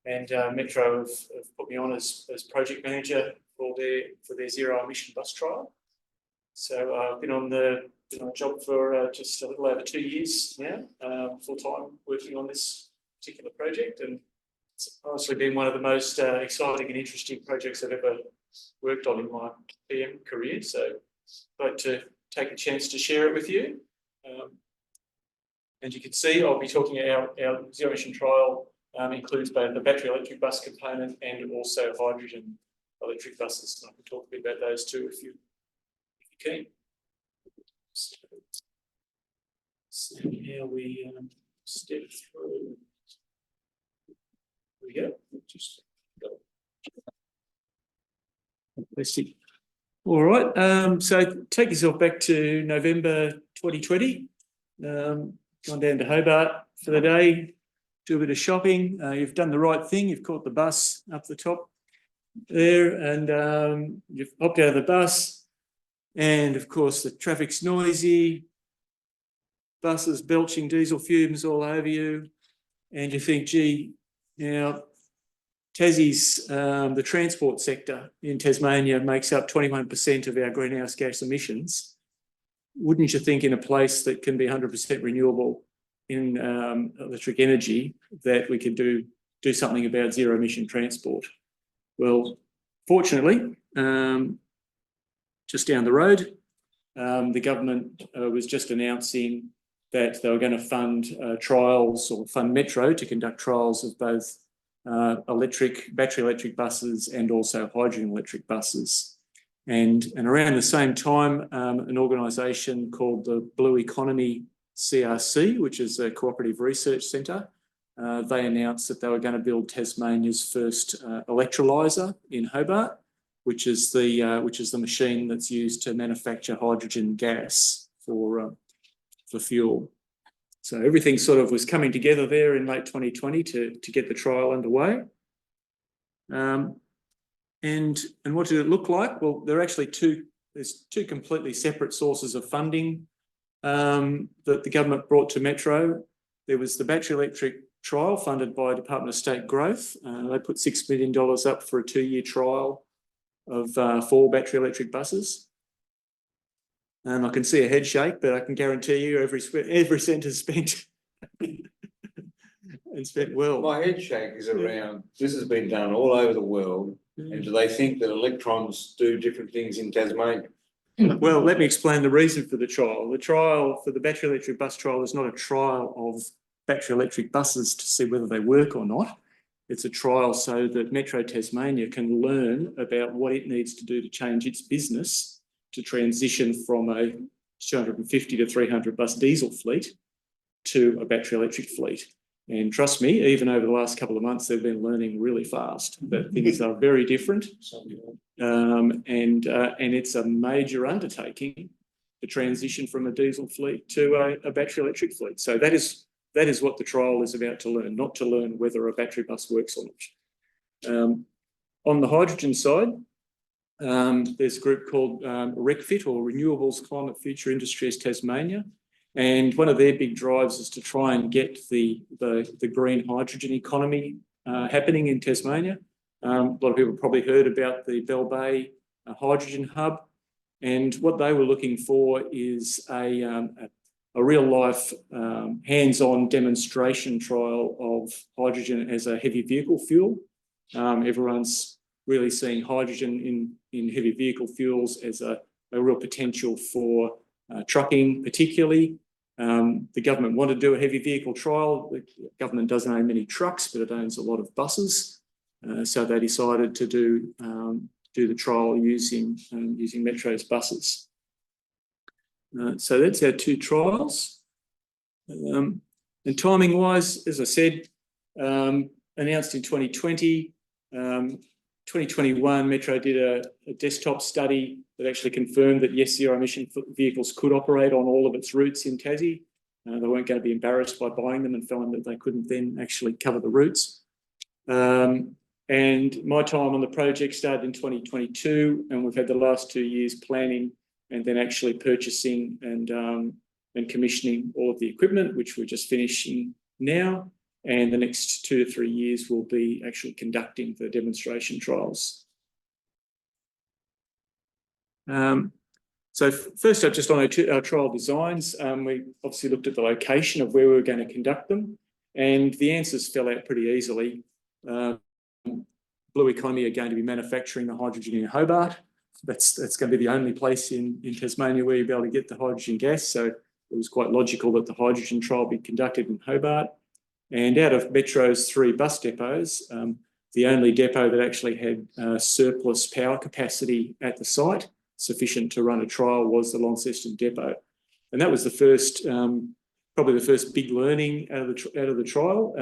and Metro have put me on as project manager for their zero emission bus trial. So I've been on the job for just a little over 2 years now, full time working on this particular project, and it's honestly been one of the most exciting and interesting projects I've ever worked on in my PM career. So I'd like to take a chance to share it with you. As you can see, I'll be talking about our zero emission trial includes both the battery electric bus component and also hydrogen electric buses. And I can talk a bit about those too if you can. So now we step through. There we go. Just go. Let's see. All right. So take yourself back to November 2020. Gone down to Hobart for the day, do a bit of shopping. You've done the right thing. You've caught the bus up the top there, and you've hopped out of the bus. And of course, the traffic's noisy. Buses belching diesel fumes all over you, and you think, gee, now Tassie's the transport sector in Tasmania makes up 21% of our greenhouse gas emissions. Wouldn't you think in a place that can be 100% renewable in electric energy that we could do something about zero emission transport? Well, fortunately, just down the road, the government was just announcing that they were going to fund trials or fund Metro to conduct trials of both battery electric buses and also hydrogen electric buses. And around the same time, an organisation called the Blue Economy CRC, which is a cooperative research centre, they announced that they were going to build Tasmania's first electrolyser in Hobart, which is the machine that's used to manufacture hydrogen gas for fuel. So everything sort of was coming together there in late 2020 to get the trial underway. And what did it look like? Well, there's two completely separate sources of funding that the government brought to Metro. There was the battery electric trial funded by Department of State Growth. They put $6 million up for a 2-year trial of 4 battery electric buses. And I can see a head shake, but I can guarantee you every cent is spent and spent well. My head shake is around, this has been done all over the world, and do they think that electrons do different things in Tasmania? Well, let me explain the reason for the trial. The trial for the battery electric bus trial is not a trial of battery electric buses to see whether they work or not. It's a trial so that Metro Tasmania can learn about what it needs to do to change its business to transition from a 250 to 300 bus diesel fleet to a battery electric fleet. And trust me, even over the last couple of months, they've been learning really fast that things are very different. And it's a major undertaking to transition from a diesel fleet to a battery electric fleet. So that is what the trial is about to learn, not to learn whether a battery bus works or not. On the hydrogen side, there's a group called RecFit, or Renewables Climate Future Industries Tasmania. And one of their big drives is to try and get the green hydrogen economy happening in Tasmania. A lot of people probably heard about the Bell Bay hydrogen hub. And what they were looking for is a real-life hands-on demonstration trial of hydrogen as a heavy vehicle fuel. Everyone's really seeing hydrogen in heavy vehicle fuels as a real potential for trucking particularly. The government wanted to do a heavy vehicle trial. The government doesn't own many trucks, but it owns a lot of buses. So they decided to do the trial using Metro's buses. So that's our 2 trials. Now And timing wise, as I said, announced in 2020, 2021, Metro did a desktop study that actually confirmed that yes, zero emission vehicles could operate on all of its routes in Tassie. They weren't going to be embarrassed by buying them and found that they couldn't then actually cover the routes. And my time on the project started in 2022, and we've had the last 2 years planning and then actually purchasing and commissioning all of the equipment, which we're just finishing now. And the next 2 to 3 years will be actually conducting the demonstration trials. So first up, just on our trial designs, we obviously looked at the location of where we were going to conduct them, and the answers fell out pretty easily. Blue Economy are going to be manufacturing the hydrogen in Hobart. That's going to be the only place in Tasmania where you'll be able to get the hydrogen gas. So it was quite logical that the hydrogen trial be conducted in Hobart. And out of Metro's 3 bus depots, the only depot that actually had surplus power capacity at the site, sufficient to run a trial, was the Launceston depot. And that was the first, probably the first big learning out of the trial.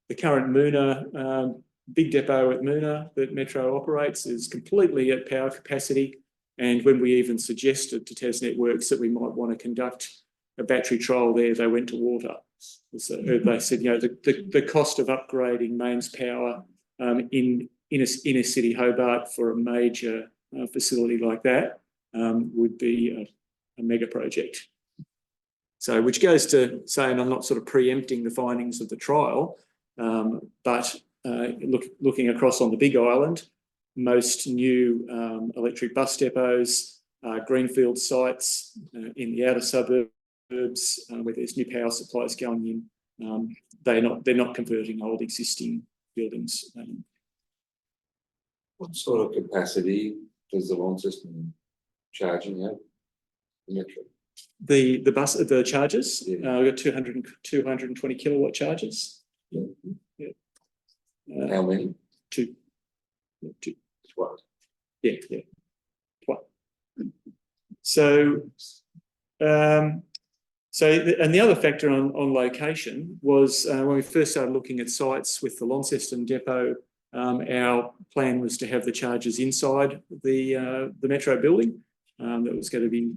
The current Moona big depot at Moona that Metro operates is completely at power capacity. And when we even suggested to Tas Networks that we might want to conduct a battery trial there, they went to water. So they said, you know, the cost of upgrading mains power in a city Hobart for a major facility like that would be a mega project. So, which goes to saying I'm not sort of preempting the findings of the trial, but looking across on the Big Island, most new electric bus depots, greenfield sites in the outer suburbs where there's new power supplies going in, they're not converting old existing buildings. What sort of capacity does the Launceston charging have? The Metro? The chargers, Yeah. we've got 220 kilowatt chargers. Yeah. Yeah. How many? 2. What? Yeah. Twice. So, and the other factor on location was when we first started looking at sites with the Launceston depot, our plan was to have the chargers inside the Metro building. That was going to be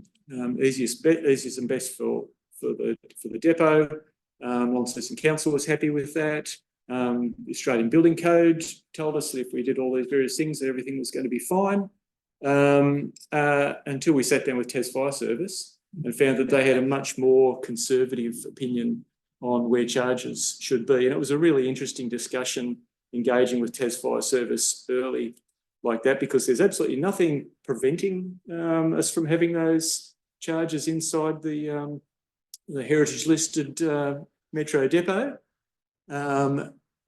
easiest and best for the depot. Launceston Council was happy with that. The Australian Building Code told us that if we did all these various things, that everything was going to be fine. Until we sat down with Tas Fire Service and found that they had a much more conservative opinion on where charges should be. And it was a really interesting discussion engaging with Tas Fire Service early like that, because there's absolutely nothing preventing us from having those charges inside the heritage listed Metro depot.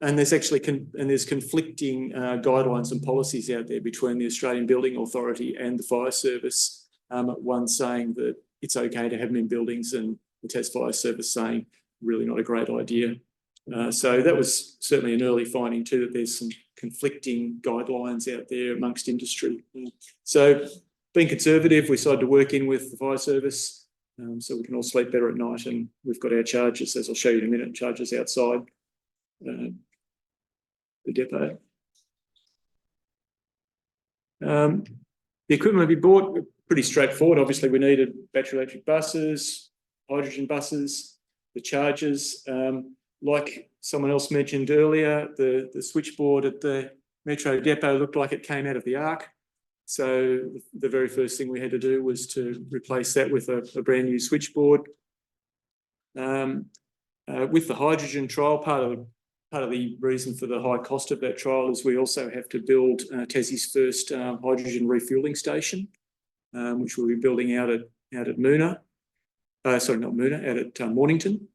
And there's actually conflicting guidelines and policies out there between the Australian Building Authority and the Fire Service. One saying that it's okay to have them in buildings, and the Tas Fire Service saying really not a great idea. So that was certainly an early finding too, that there's some conflicting guidelines out there amongst industry. So being conservative, we decided to work in with the Fire Service so we can all sleep better at night, and we've got our chargers, as I'll show you in a minute, chargers outside the depot. The equipment we bought, pretty straightforward. Obviously, we needed battery electric buses, hydrogen buses, the chargers. Like someone else mentioned earlier, the switchboard at the Metro depot looked like it came out of the ark. So the very first thing we had to do was to replace that with a brand new switchboard. With the hydrogen trial, part of the reason for the high cost of that trial is we also have to build Tassie's first hydrogen refuelling station, which we'll be building out at Moona. Sorry, not Moona, out at Mornington.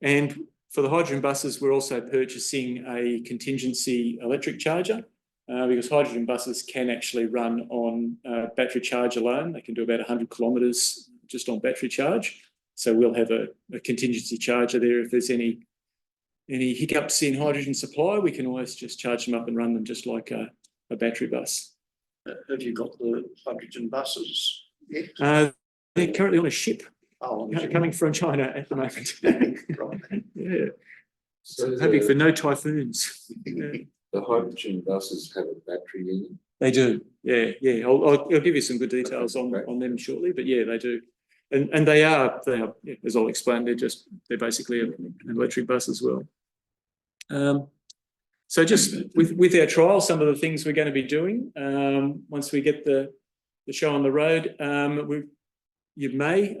And for the hydrogen buses, we're also purchasing a contingency electric charger because hydrogen buses can actually run on battery charge alone. They can do about 100 kilometres just on battery charge. So we'll have a contingency charger there. If there's any hiccups in hydrogen supply, we can always just charge them up and run them just like a battery bus. Have you got the hydrogen buses yet? They're currently on a ship. Oh, coming from China at the moment. Yeah, So hoping for the, no typhoons. Yeah. the hydrogen buses have a battery in them. They do, yeah. I'll give you some good details on them shortly, but yeah, they do. And they are, yeah, as I'll explain, they're basically an electric bus as well. So just with our trial, some of the things we're going to be doing once we get the show on the road, you may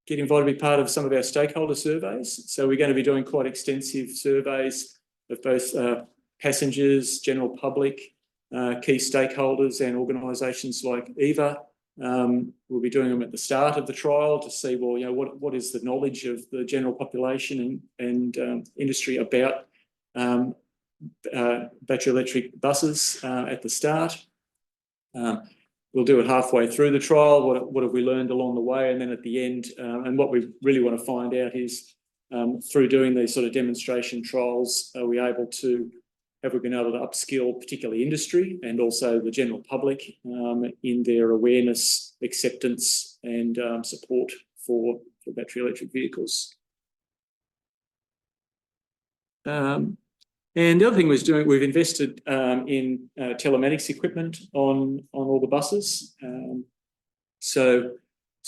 get invited to be part of some of our stakeholder surveys. So we're going to be doing quite extensive surveys of both passengers, general public, key stakeholders and organisations like AEVA. We'll be doing them at the start of the trial to see, well, what is the knowledge of the general population and industry about battery electric buses at the start. We'll do it halfway through the trial. What have we learned along the way? And then at the end, and what we really want to find out is through doing these sort of demonstration trials, are we able to, have we been able to upskill particularly industry and also the general public in their awareness, acceptance and support for battery electric vehicles. And the other thing we've invested in telematics equipment on all the buses. So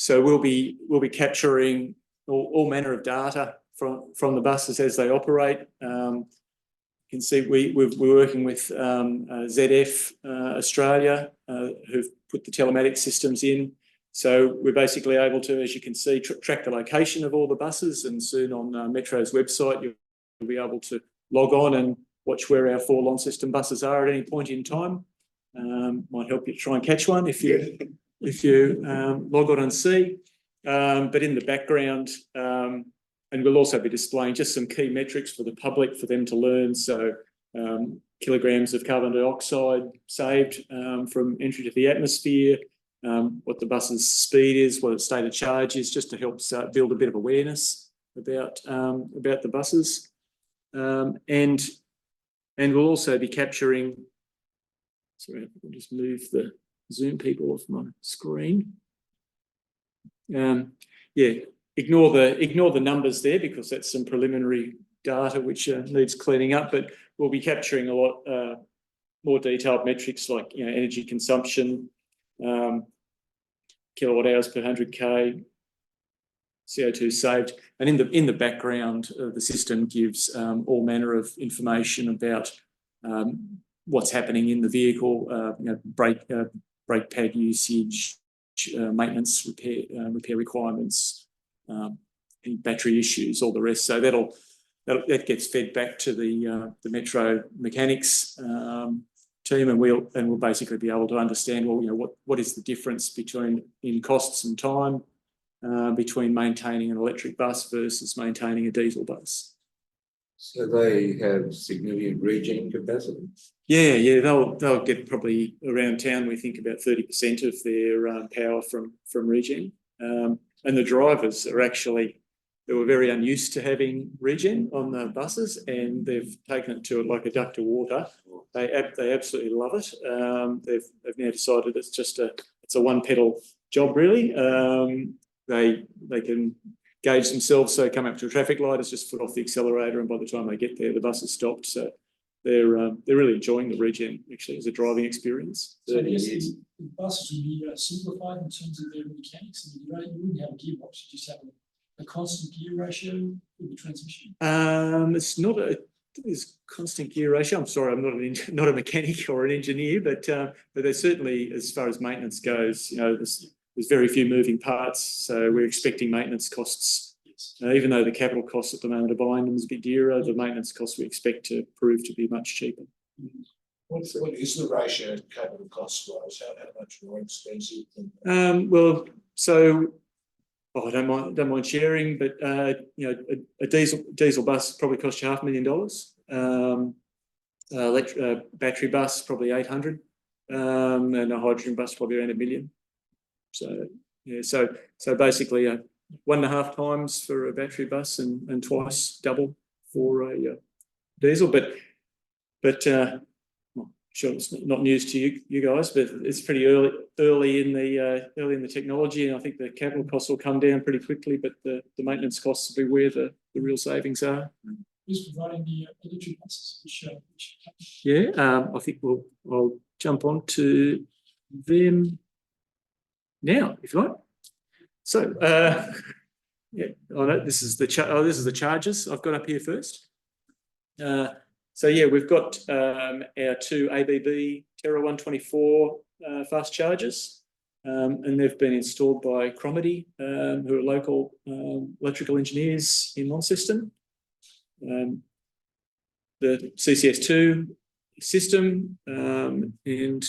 we'll be capturing all manner of data from the buses as they operate. You can see we're working with ZF Australia, who've put the telematics systems in. So we're basically able to, as you can see, track the location of all the buses, and soon on Metro's website you'll be able to log on and watch where our 4 Launceston buses are at any point in time. Might help you try and catch one if you log on and see. But in the background, and we'll also be displaying just some key metrics for the public for them to learn. So kilograms of carbon dioxide saved from entry to the atmosphere, what the bus's speed is, what its state of charge is, just to help build a bit of awareness about the buses. And we'll also be capturing, sorry, I'll just move the Zoom people off my screen. Yeah, ignore the numbers there because that's some preliminary data which needs cleaning up, but we'll be capturing a lot more detailed metrics like energy consumption, kilowatt hours per 100k, CO2 saved, and in the background, the system gives all manner of information about what's happening in the vehicle, brake pad usage, maintenance, repair requirements, any battery issues, all the rest. So that gets fed back to the Metro mechanics team, and we'll basically be able to understand, well, what is the difference in costs and time between maintaining an electric bus versus maintaining a diesel bus. So they have significant regen capacity? Yeah, they'll get probably around town, we think about 30% of their power from regen. And the drivers are actually, they were very unused to having regen on the buses, and they've taken it to it like a duck to water. They absolutely love it. They've now decided it's a one pedal job really. They can gauge themselves, so come up to a traffic light, it's just foot off the accelerator, and by the time they get there, the bus has stopped. So they're really enjoying the regen actually as a driving experience. So I guess the buses would be simplified in terms of their mechanics. I mean, you wouldn't have a gearbox, you just have a constant gear ratio with the transmission. It's not there's constant gear ratio. I'm sorry, I'm not a mechanic or an engineer, but there's certainly, as far as maintenance goes, there's very few moving parts, so we're expecting maintenance costs. Even though the capital costs at the moment of buying them is a bit dearer, the maintenance costs we expect to prove to be much cheaper. What is the ratio of capital cost wise? How much more expensive than I don't mind sharing, but a diesel bus probably costs you $500,000. Battery bus probably 800, and a hydrogen bus probably around $1 million. So yeah, so basically 1.5 times for a battery bus and twice double for a diesel. But sure it's not news to you guys, but it's pretty early in the technology, and I think the capital costs will come down pretty quickly, but the maintenance costs will be where the real savings are. Who's providing the electric buses, which Yeah, I think I'll jump on to them now, if you like. So, yeah, I know this is the charges I've got up here first. So yeah, we've got our two ABB Terra 124 fast chargers, and they've been installed by Cromedy, who are local electrical engineers in Launceston. The CCS2 system, and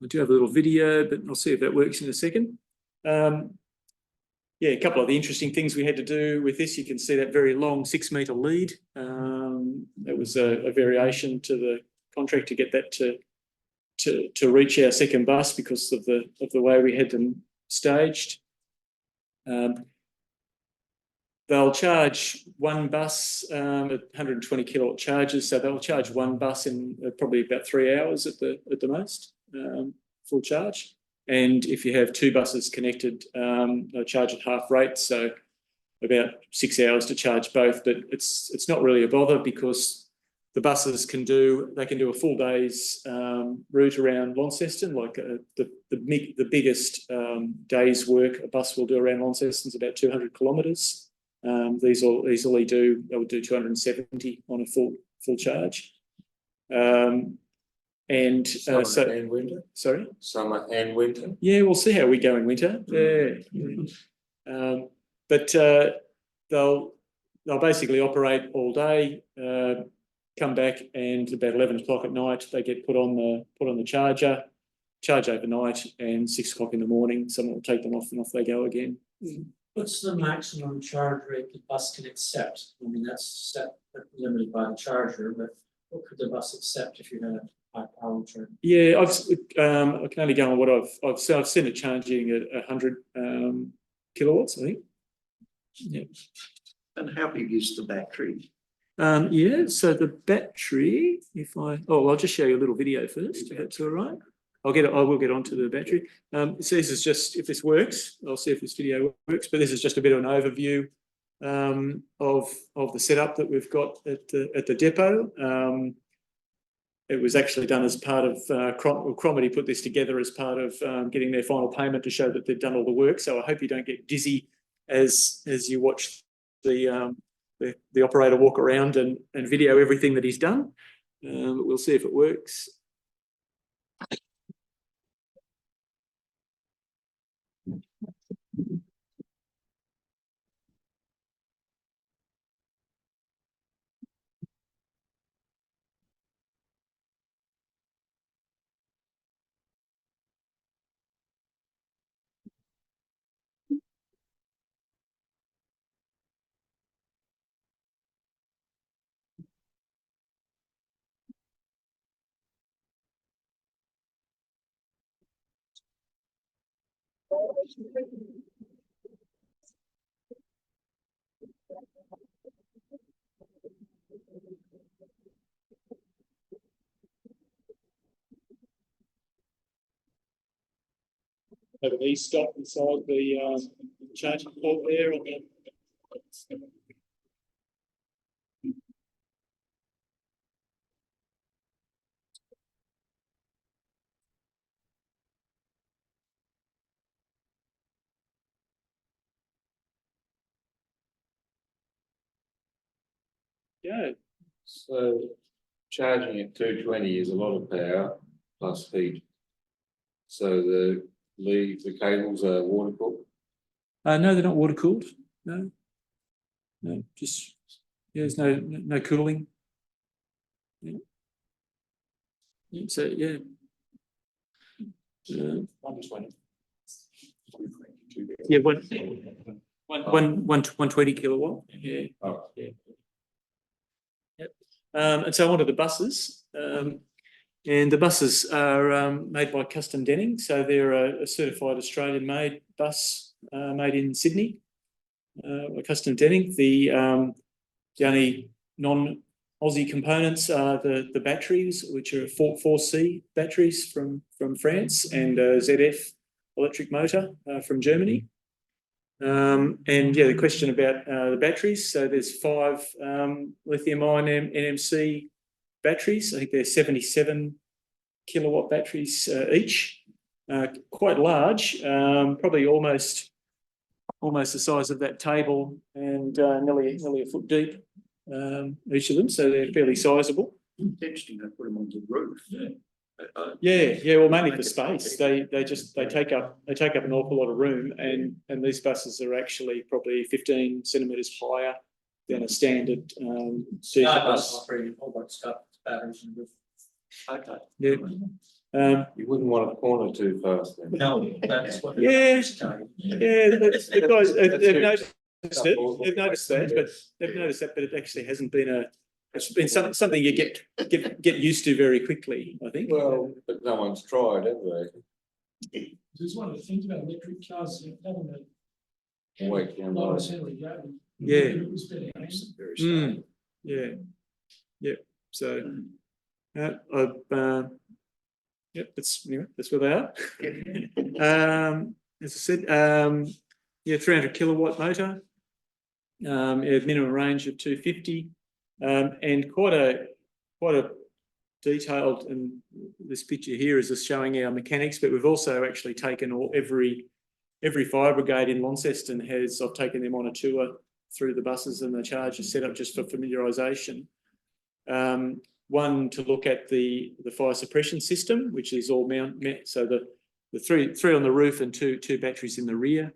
I do have a little video, but I'll see if that works in a second. Yeah, a couple of the interesting things we had to do with this. You can see that very long 6 metre lead. That was a variation to the contract to get that to reach our second bus because of the way we had them staged. They'll charge one bus at 120 kilowatt charges, so they'll charge one bus in probably about 3 hours at the most, full charge. And if you have two buses connected, they'll charge at half rate, so about 6 hours to charge both. But it's not really a bother because the buses can do a full day's route around Launceston. Like the biggest day's work a bus will do around Launceston is about 200 kilometres. These will easily do 270 on a full charge. And Summer and winter. Sorry, Summer and winter. yeah, we'll see how we go in winter. Yeah. But they'll basically operate all day, come back, and about 11 o'clock at night they get put on the charger, charge overnight, and 6 o'clock in the morning someone will take them off and off they go again. What's the maximum charge rate the bus can accept? I mean, that's set, limited by the charger, but what could the bus accept if you had a high power charger? Yeah, I can only go on what I've seen it charging at 100 kilowatts, I think. Yeah. And how big is the battery? Yeah, so the battery, I'll just show you a little video first, if that's all right. I will get onto the battery. So this is just, if this works, I'll see if this video works, but this is just a bit of an overview of the setup that we've got at the depot. It was actually done as part of Cromedy put this together as part of getting their final payment to show that they've done all the work. So I hope you don't get dizzy as you watch the operator walk around and video everything that he's done. But we'll see if it works. Have these stop inside the charging port there on the yeah. So charging at 220 is a lot of power plus heat. So the cables are water cooled. No, they're not water cooled. No, just there's no cooling. Yeah. So yeah. 120. Yeah, 120 kilowatt. Yeah. Oh. Yeah. Yep. And so onto the buses. And the buses are made by Custom Denning, so they're a certified Australian-made bus made in Sydney. Custom Denning. The only Aussie components are the batteries, which are 4C batteries from France, and ZF electric motor from Germany. And yeah, the question about the batteries. So there's 5 lithium-ion NMC batteries. I think they're 77 kilowatt batteries each. Quite large, probably almost the size of that table, and nearly a foot deep, each of them. So they're fairly sizable. Interesting, they put them on the roof. Yeah. Well, mainly for space. They take up an awful lot of room, and these buses are actually probably 15 centimetres higher than a standard diesel bus. Okay. Yeah. You wouldn't want to corner too fast then. No, that's what. Yeah, the guys they've noticed it. They've noticed that, but it actually hasn't been it's been something you get used to very quickly, I think. Well, but no one's tried, have they? There's one of the things about electric cars, having a Wait, yeah, lower no. center of gravity. Yeah. It was better. Yeah. So, yep, that's where they are. As I said, 300 kilowatt motor, minimum range of 250, and quite a detailed. And this picture here is just showing our mechanics, but we've also actually taken every fire brigade in Launceston has. I've taken them on a tour through the buses and the chargers set up just for familiarisation. One to look at the fire suppression system, which is all so the three on the roof and two batteries in the rear,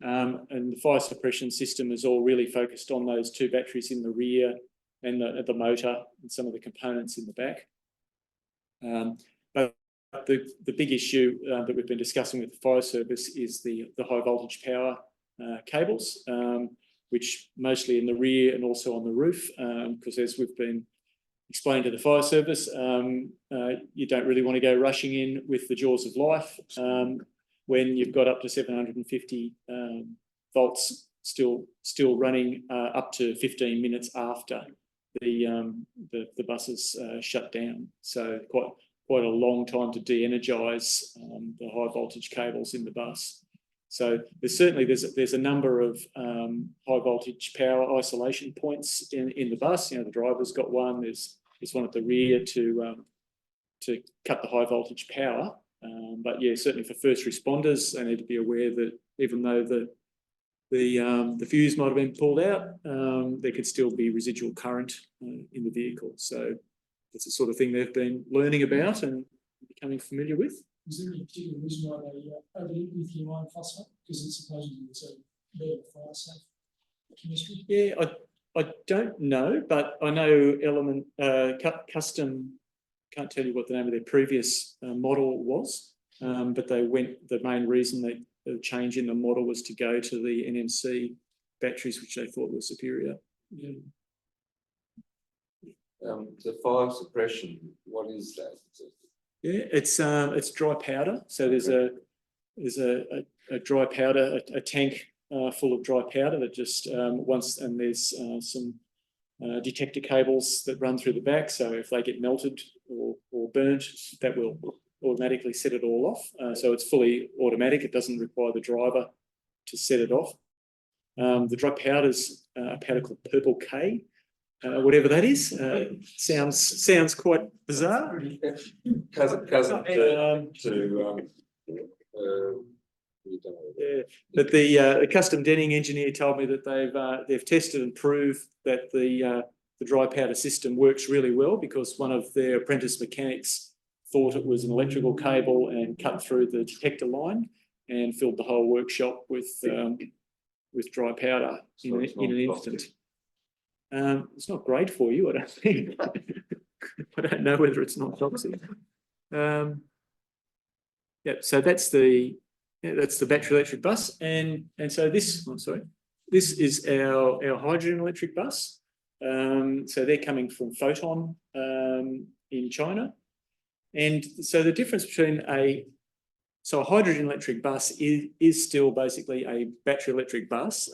and the fire suppression system is all really focused on those 2 batteries in the rear and the motor and some of the components in the back. But the big issue that we've been discussing with the fire service is the high voltage power cables, which mostly in the rear and also on the roof, because as we've been explained to the fire service, you don't really want to go rushing in with the jaws of life when you've got up to 750 volts still running up to 15 minutes after the buses shut down. So quite a long time to de-energise the high voltage cables in the bus. So there's a number of high voltage power isolation points in the bus. The driver's got one. There's one at the rear to cut the high voltage power. But yeah, certainly for first responders, they need to be aware that even though the fuse might have been pulled out, there could still be residual current in the vehicle. So it's the sort of thing they've been learning about and becoming familiar with. Is there any particular reason why they overlap lithium-ion phosphate? Because it's supposedly it's a better fire safe chemistry. Yeah, I don't know, but I know Custom, can't tell you what the name of their previous model was, but the main reason the change in the model was to go to the NMC batteries, which they thought were superior. Yeah. The fire suppression, what is that? Yeah, it's dry powder. So there's a dry powder, a tank full of dry powder that just and there's some detector cables that run through the back. So if they get melted or burnt, that will automatically set it all off. So it's fully automatic. It doesn't require the driver to set it off. The dry powder's a powder called Purple K. Whatever that is, sounds quite bizarre. Cousin yeah, but the custom denning engineer told me that they've tested and proved that the dry powder system works really well, because one of their apprentice mechanics thought it was an electrical cable and cut through the detector line and filled the whole workshop with dry powder in an instant. It's not great for you, I don't think. I don't know whether it's not toxic. Yeah, so that's the battery electric bus, and so this is our hydrogen electric bus. So they're coming from Photon in China, and so the difference between a hydrogen electric bus is still basically a battery electric bus.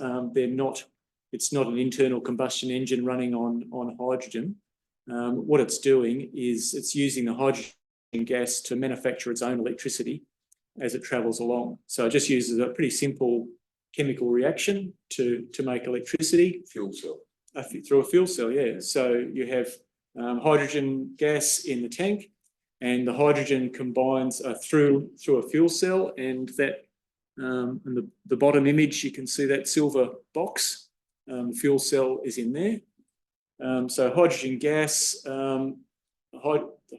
It's not an internal combustion engine running on hydrogen. what it's doing is it's using the hydrogen gas to manufacture its own electricity as it travels along. So it just uses a pretty simple chemical reaction to make electricity. Fuel cell. Through a fuel cell, yeah. So you have hydrogen gas in the tank, and the hydrogen combines through a fuel cell, and that in the bottom image you can see that silver box. The fuel cell is in there. So hydrogen gas, the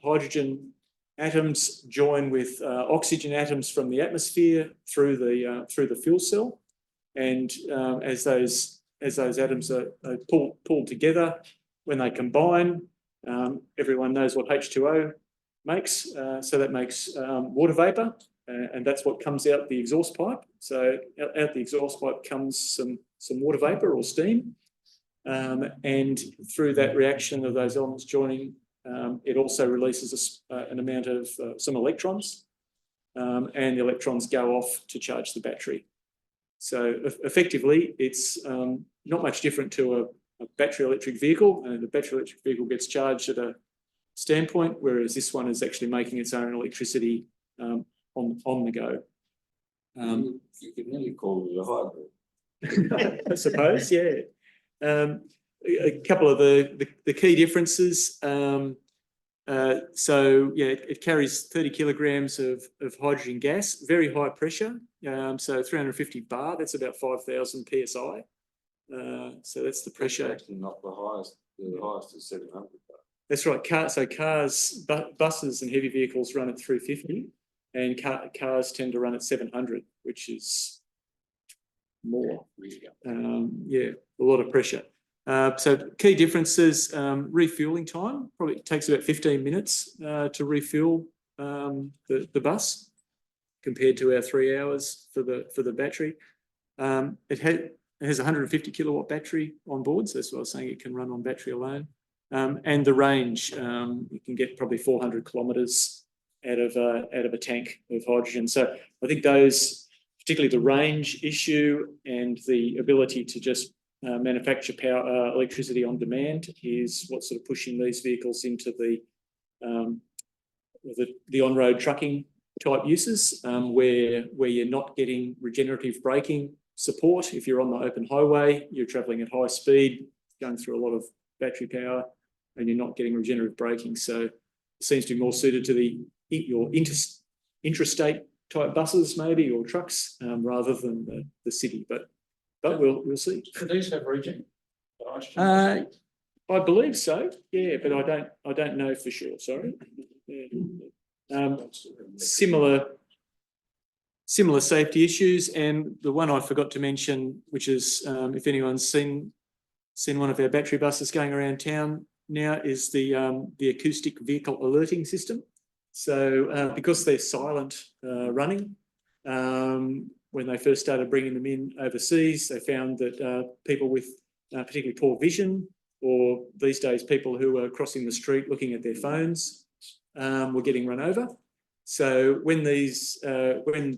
hydrogen atoms join with oxygen atoms from the atmosphere through the fuel cell, and as those atoms are pulled together, when they combine, everyone knows what H2O makes. So that makes water vapour, and that's what comes out the exhaust pipe. So out the exhaust pipe comes some water vapour or steam, and through that reaction of those elements joining, it also releases an amount of some electrons, and the electrons go off to charge the battery. So effectively, it's not much different to a battery electric vehicle, and the battery electric vehicle gets charged at a standpoint, whereas this one is actually making its own electricity on the go. You could nearly call it a hybrid. I suppose, yeah. A couple of the key differences. So yeah, it carries 30 kilograms of hydrogen gas, very high pressure. So 350 bar, that's about 5,000 psi. So that's the pressure. Actually not the highest is 700 bar. That's right. Cars, buses and heavy vehicles run at 350, and cars tend to run at 700, which is more. Yeah, a lot of pressure. So key differences: refueling time probably takes about 15 minutes to refuel the bus, compared to our 3 hours for the battery. It has a 150 kilowatt battery on board, so that's what I was saying. It can run on battery alone, and the range, you can get probably 400 kilometres out of a tank of hydrogen. So I think those, particularly the range issue and the ability to just manufacture electricity on demand, is what's sort of pushing these vehicles into the on-road trucking type uses, where you're not getting regenerative braking support. If you're on the open highway, you're travelling at high speed, going through a lot of battery power, and you're not getting regenerative braking. So it seems to be more suited to your intrastate type buses maybe, or trucks, rather than the city. But we'll see. Do these have regen? I believe so. Yeah, but I don't know for sure. Sorry. Yeah. Similar safety issues, and the one I forgot to mention, which is if anyone's seen one of our battery buses going around town now, is the acoustic vehicle alerting system. So because they're silent running, when they first started bringing them in overseas, they found that people with particularly poor vision, or these days people who are crossing the street looking at their phones, were getting run over. So when these and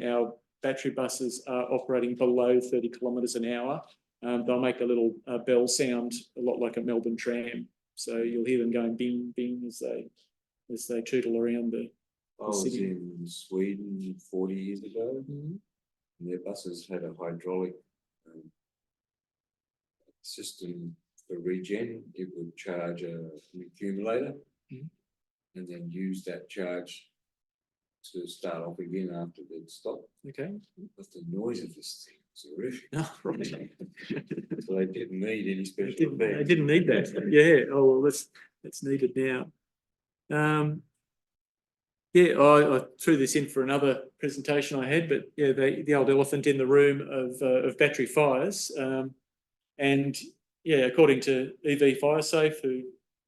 our battery buses are operating below 30 kilometres an hour, they'll make a little bell sound, a lot like a Melbourne tram. So you'll hear them going bing, bing as they tootle around the I was city. in Sweden 40 years ago, and their buses had a hydraulic system for regen. It would charge an accumulator, and then use that charge to start off again after they'd stopped. Okay. But the noise of this thing was horrific. Oh, right. So they didn't need any special They effects. didn't need that. Yeah. Oh well, that's needed now. Yeah, I threw this in for another presentation I had, but yeah, the old elephant in the room of battery fires, and yeah, according to EV FireSafe, who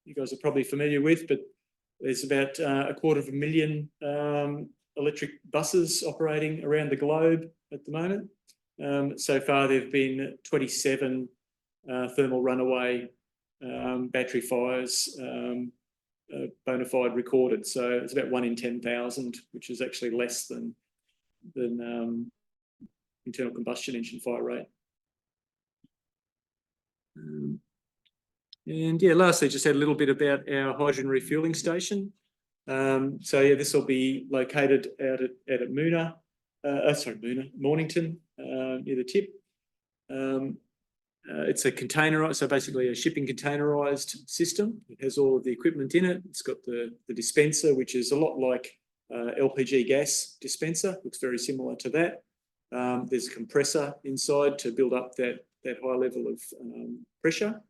you guys are probably familiar with, but there's about 250,000 electric buses operating around the globe at the moment. So far, there have been 27 thermal runaway battery fires bona fide recorded. So it's about 1 in 10,000, which is actually less than internal combustion engine fire rate. And yeah, lastly, just add a little bit about our hydrogen refueling station. So yeah, this will be located out at Mornington, near the tip. It's a containerized, so basically a shipping containerized system. It has all of the equipment in it. It's got the dispenser, which is a lot like LPG gas dispenser. Looks very similar to that. There's a compressor inside to build up that high level of pressure,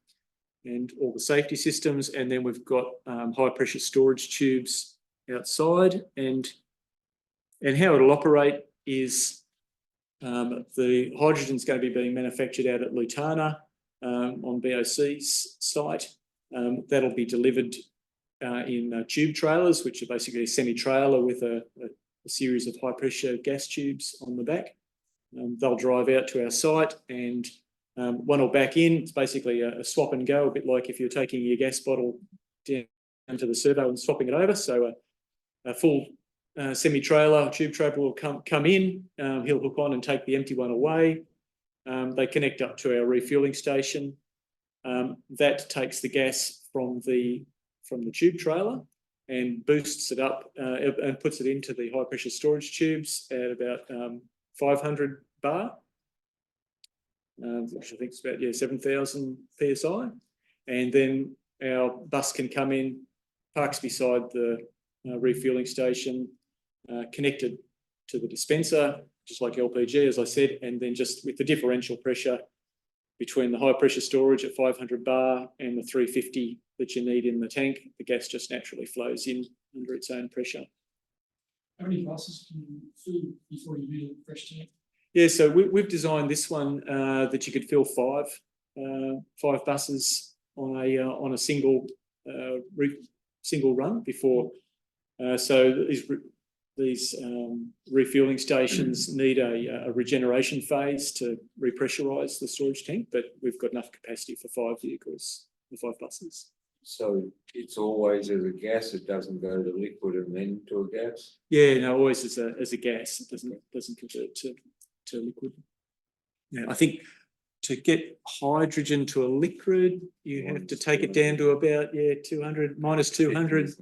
and all the safety systems. And then we've got high pressure storage tubes outside, and how it'll operate is the hydrogen is going to be being manufactured out at Lutana on BOC's site. That'll be delivered in tube trailers, which are basically a semi-trailer with a series of high pressure gas tubes on the back. They'll drive out to our site, and one will back in. It's basically a swap and go, a bit like if you're taking your gas bottle down to the servo and swapping it over. So a full semi-trailer, tube trailer will come in. He'll hook on and take the empty one away. They connect up to our refueling station. That takes the gas from the tube trailer and boosts it up and puts it into the high pressure storage tubes at about 500 bar. Which I think is about 7,000 psi, and then our bus can come in, parks beside the refueling station, connected to the dispenser, just like LPG, as I said, and then just with the differential pressure between the high pressure storage at 500 bar and the 350 that you need in the tank, the gas just naturally flows in under its own pressure. How many buses can you fill before you need a fresh tank? Yeah, so we've designed this one that you could fill five buses on a single run before. So these refueling stations need a regeneration phase to repressurise the storage tank, but we've got enough capacity for 5 vehicles, the 5 buses. So it's always as a gas, it doesn't go to liquid and then to a gas? Yeah, no, always as a gas. It doesn't convert to liquid. Yeah, I think to get hydrogen to a liquid, you have to take it down to about minus 200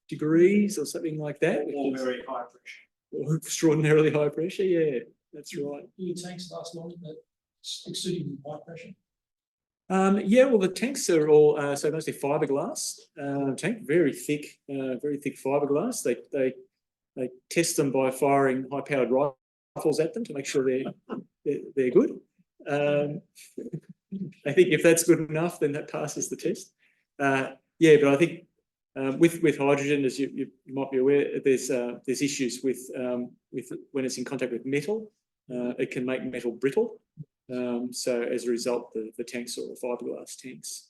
degrees or something like that. Or very high pressure. Or extraordinarily high pressure. Yeah, that's right. Your tanks last longer, but exceeding high pressure. Yeah, well, the tanks are all so mostly fiberglass tank, very thick fiberglass. They test them by firing high-powered rifles at them to make sure they're good. I think if that's good enough, then that passes the test. Yeah, but I think with hydrogen, as you might be aware, there's issues with when it's in contact with metal. It can make metal brittle. So as a result, the tanks are fiberglass tanks.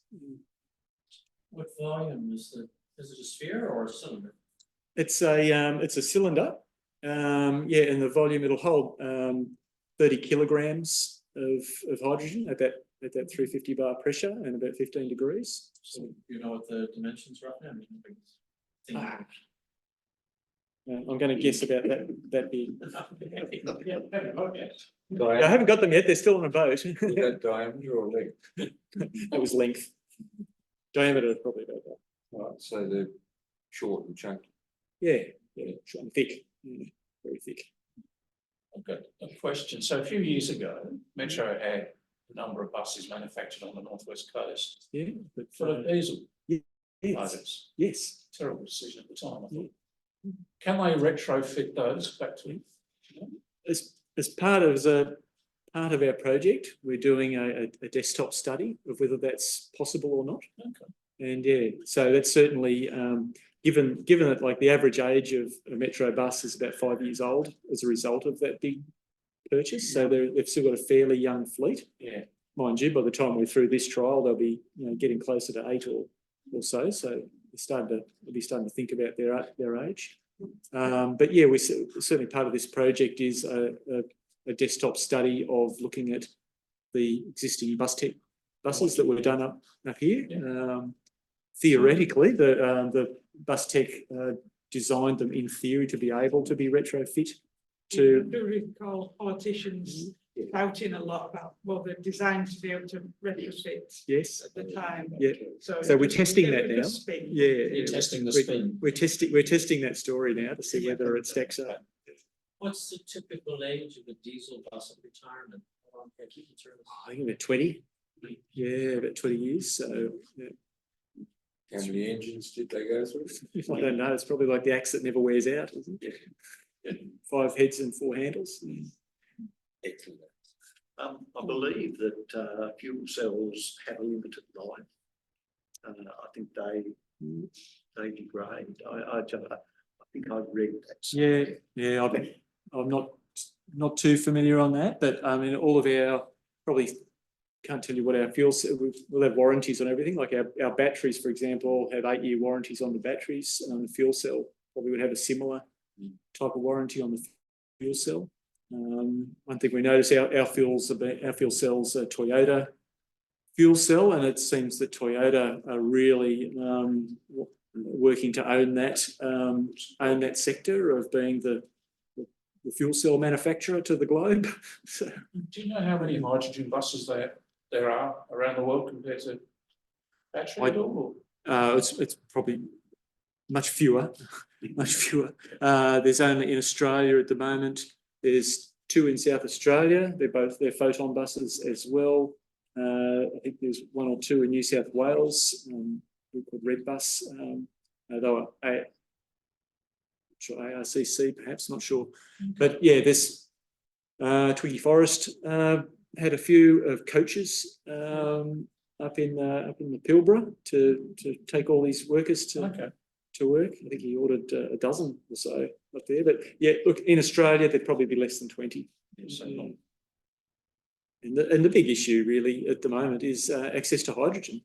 What volume is it a sphere or a cylinder? It's a cylinder. Yeah, and the volume, it'll hold 30 kilograms of hydrogen at that 350 bar pressure and about 15 degrees. So you know what the dimensions roughly? I'm going to guess about that big. Diameter? I haven't got them yet. They're still on a boat. Is that diameter or length? That was length. Diameter probably about that. Right, so they're short and chunky. Yeah, short and thick. Very thick. I've got a question. So a few years ago, Metro had a number of buses manufactured on the northwest coast. Yeah, but For a diesel yes, motors. yes. Terrible decision at the time, I thought. Can they retrofit those back to? As part of our project, we're doing a desktop study of whether that's possible or not. Okay. And yeah, so that's certainly given that like the average age of a Metro bus is about 5 years old as a result of that big purchase. So they've still got a fairly young fleet. Yeah. Mind you, by the time we're through this trial, they'll be getting closer to 8 or so. So they'll be starting to think about their age. But yeah, we certainly part of this project is a desktop study of looking at the existing buses that were done up here. Yeah. Theoretically, the bus tech designed them in theory to be able to be retrofit to. Do recall politicians touting a lot about, well, they're designed to be able to retrofit Yes. at the time. Yeah. So So we're it testing was that the now. spin. Yeah. You're testing the spin. We're testing that story now to see whether it stacks up. What's the typical age of a diesel bus at retirement? How long can it keep returning? I think about 20. Yeah, about 20 years. So yeah. How many engines did they go through? I don't know. It's probably like the axe that never wears out, isn't it? 5 heads and 4 handles. Excellent. I believe that fuel cells have a limited life. I think they degrade. I think I've read that. Yeah. I'm not too familiar on that, but I mean, all of our probably can't tell you what our fuel cell. We'll have warranties on everything. Like our batteries, for example, have 8-year warranties on the batteries, and the fuel cell probably would have a similar type of warranty on the fuel cell. One thing we notice, our fuel cells are Toyota fuel cell, and it seems that Toyota are really working to own that sector of being the fuel cell manufacturer to the globe. So, Do you know how many hydrogen buses there are around the world compared to battery at all? it's probably much fewer, much fewer. There's only in Australia at the moment. There's 2 in South Australia. They're photon buses as well. I think there's 1 or 2 in New South Wales. Called Red Bus. They were ARCC, perhaps, not sure. But yeah, this Twiggy Forest had a few of coaches up in the Pilbara to take all these workers to work. I think he ordered a dozen or so up there. But yeah, look, in Australia there'd probably be less than 20. And the big issue really at the moment is access to hydrogen.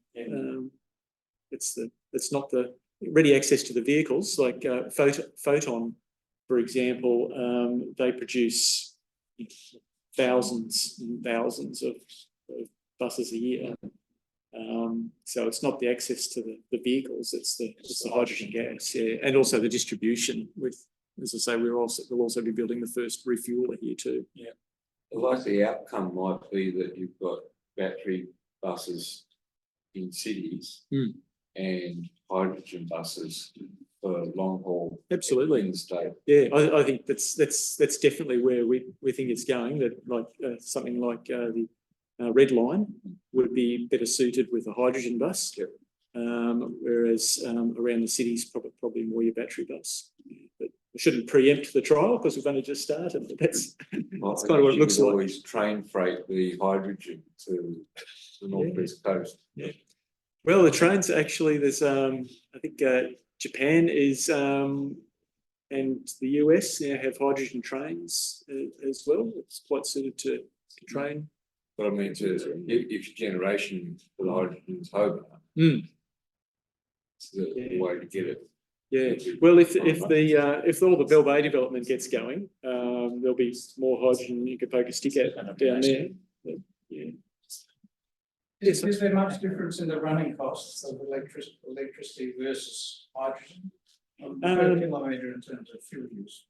It's not the ready access to the vehicles like Photon, for example. They produce thousands and thousands of buses a year. So it's not the access to the vehicles; it's the hydrogen gas, and also the distribution. With, as I say, we'll also be building the first refueler here too. Yeah. The likely outcome might be that you've got battery buses in cities and hydrogen buses for long haul. Absolutely. In the state. Yeah, I think that's definitely where we think it's going. That like something like the Red Line would be better suited with a hydrogen bus, whereas around the cities probably more your battery bus. But we shouldn't preempt the trial because we've only just started. But that's kind of what it looks like. Always train freight the hydrogen to the northwest coast. Yeah. Well, the trains actually, there's I think Japan is and the US now have hydrogen trains as well. It's quite suited to train. But I mean, if your generation for the hydrogen is Hobart, it's the way to get it. Yeah. Well, if all the Bell Bay development gets going, there'll be more hydrogen you could poke a stick at down there. But, yeah. Is there much difference in the running costs of electricity versus hydrogen? Per kilometre in terms of fuel use?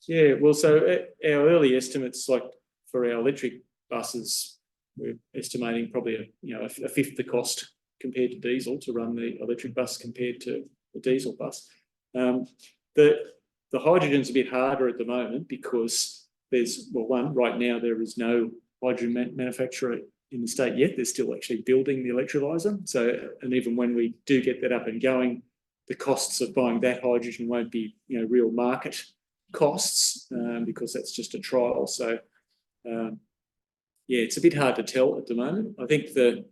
Yeah, well, so our early estimates, like for our electric buses, we're estimating probably a fifth the cost compared to diesel to run the electric bus compared to the diesel bus. The hydrogen's a bit harder at the moment because there's, well, one, right now there is no hydrogen manufacturer in the state yet. They're still actually building the electrolyser. So, and even when we do get that up and going, the costs of buying that hydrogen won't be, real market costs because that's just a trial. So, it's a bit hard to tell at the moment. I think the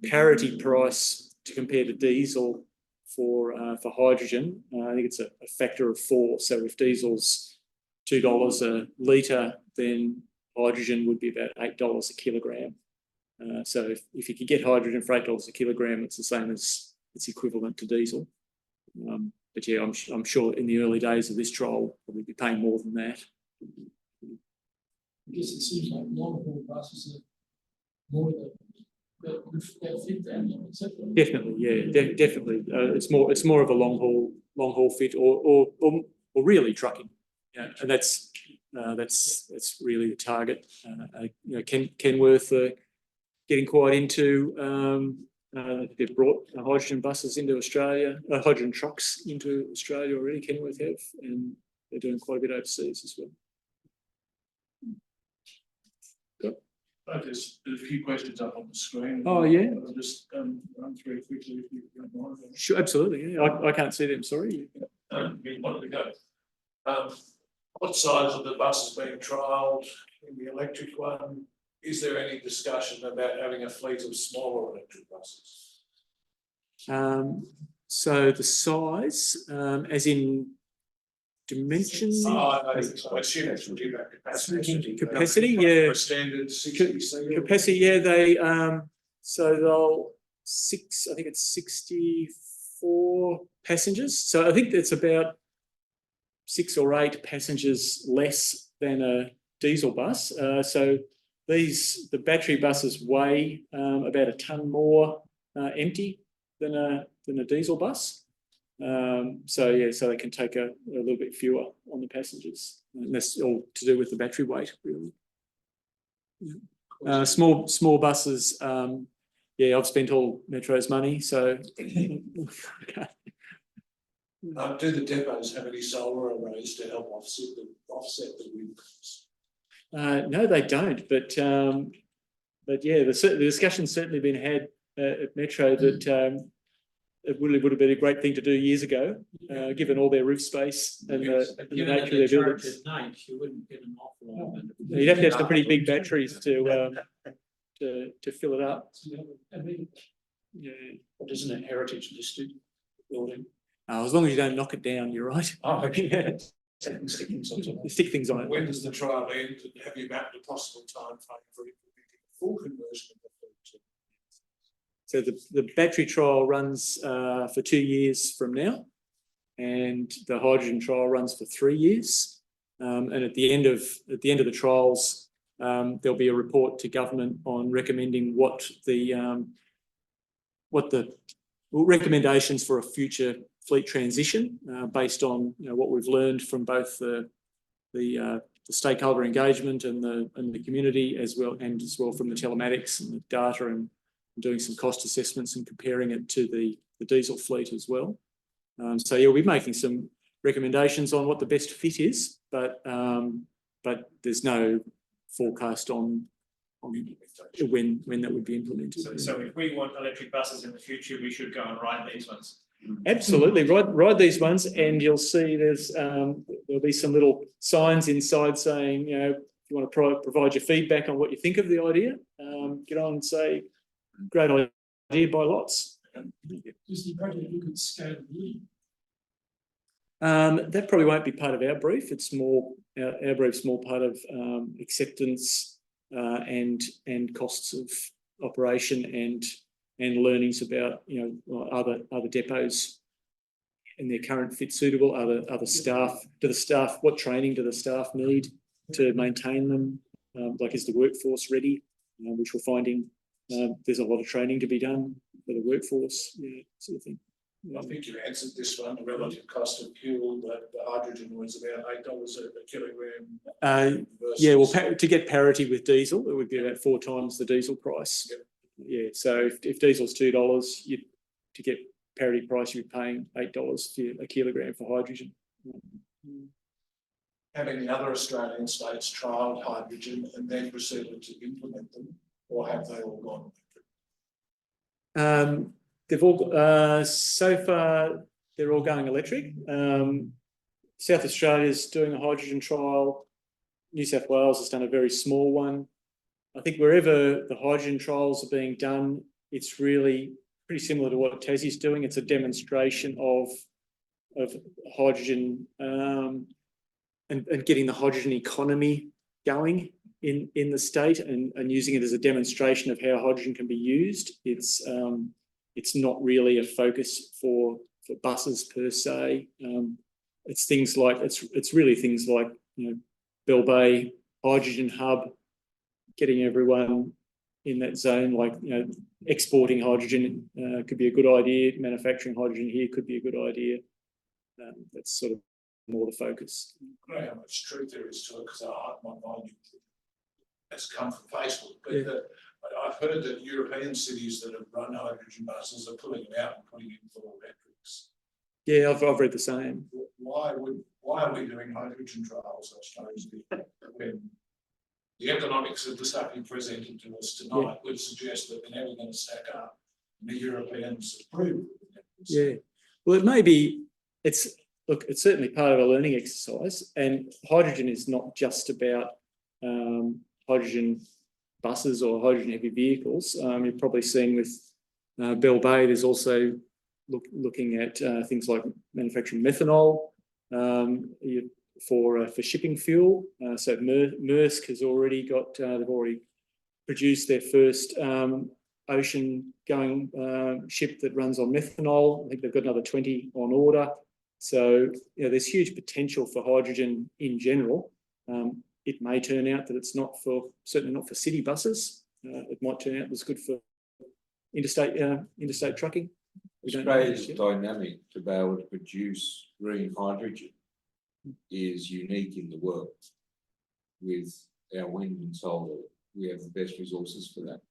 parity price to compare to diesel for hydrogen, I think it's a factor of 4. So if diesel's $2 a litre, then hydrogen would be about $8 a kilogram. So if you could get hydrogen for $8 a kilogram, it's the same as it's equivalent to diesel. But yeah, I'm sure in the early days of this trial, we'll probably be paying more than that. I guess it seems like long haul buses are more that fit than, etc. Definitely, yeah, definitely. It's more of a long haul fit, or really trucking. Yeah, and that's That's really the target. Kenworth are getting quite into. They've brought hydrogen buses into Australia, hydrogen trucks into Australia already. Kenworth have, and they're doing quite a bit overseas as well. There's a few questions up on the screen. Oh, yeah. I'll just run through quickly if you don't mind. Sure, absolutely. Yeah. I can't see them. Sorry. We wanted to go. What size of the bus is being trialled in the electric one? Is there any discussion about having a fleet of smaller electric buses? So the size, as in dimensions. I assume it's really about capacity. Capacity, yeah. For standard 60. Capacity, yeah. They so they'll I think it's 64 passengers. So I think that's about 6 or 8 passengers less than a diesel bus. So the battery buses weigh about a tonne more empty than a diesel bus. So they can take a little bit fewer on the passengers, and that's all to do with the battery weight, really. Small buses. I've spent all Metro's money, so. Do the depots have any solar arrays to help offset the wind costs? No, they don't. But yeah, the discussion's certainly been had at Metro that it really would have been a great thing to do years ago, given all their roof space and the nature of their buildings. At night, you wouldn't get an awful lot of it. You'd have to have some pretty big batteries to fill it up. Yeah. What isn't it, heritage listed building? As long as you don't knock it down, you're right. Oh, okay. Yeah. Stick things on top. Stick things on it. When does the trial end? And have you mapped a possible time frame for implementing a full conversion of the fleet? So the battery trial runs for 2 years from now, and the hydrogen trial runs for 3 years. And at the end of the trials, there'll be a report to government on recommending what the recommendations for a future fleet transition based on what we've learned from both the stakeholder engagement and the community as well from the telematics and the data, and doing some cost assessments and comparing it to the diesel fleet as well. So we'll be making some recommendations on what the best fit is, but there's no forecast on when that would be implemented. So if we want electric buses in the future, we should go and ride these ones. Absolutely, ride these ones, and you'll see there'll be some little signs inside saying, if you want to provide your feedback on what you think of the idea, get on and say, great idea, buy lots. Does the project look at scalability? That probably won't be part of our brief. It's more our brief's more part of acceptance and costs of operation and learnings about other depots and their current fit suitable, other staff. What training do the staff need to maintain them? Is the workforce ready? Which we're finding there's a lot of training to be done for the workforce, sort of thing. I think you answered this one. The relative cost of fuel, but the hydrogen was about $8 a kilogram. To get parity with diesel, it would be about 4 times the diesel price. Yep. Yeah, so if diesel's $2, to get parity price, you'd be paying $8 for a kilogram for hydrogen. Have any other Australian states trialled hydrogen and then proceeded to implement them, or have they all gone electric? They've all so far they're all going electric. South Australia's doing a hydrogen trial. New South Wales has done a very small one. I think wherever the hydrogen trials are being done, it's really pretty similar to what Tassie's doing. It's a demonstration of hydrogen and getting the hydrogen economy going in the state and using it as a demonstration of how hydrogen can be used. It's not really a focus for buses per se. It's really things like Bell Bay hydrogen hub, getting everyone in that zone, exporting hydrogen could be a good idea. Manufacturing hydrogen here could be a good idea. That's sort of more the focus. I don't know how much truth there is to it, because my mind has come from Facebook, but Yeah. I've heard that European cities that have run hydrogen buses are pulling them out and putting in full electrics. Yeah, I've read the same. Why are we doing hydrogen trials, I suppose, when the economics of the stuff you presented to us tonight would suggest that they're never going to stack up, and the Europeans approve. Yeah, well, it may be, it's certainly part of a learning exercise, and hydrogen is not just about hydrogen buses or hydrogen heavy vehicles. You've probably seen with Bell Bay, there's also looking at things like manufacturing methanol for shipping fuel. So Maersk has already got, they've already produced their first ocean going ship that runs on methanol. I think they've got another 20 on order. So there's huge potential for hydrogen in general. It may turn out that it's certainly not for city buses. It might turn out it's good for interstate trucking. Australia's dynamic to be able to produce green hydrogen is unique in the world. With our wind and solar, we have the best resources for that.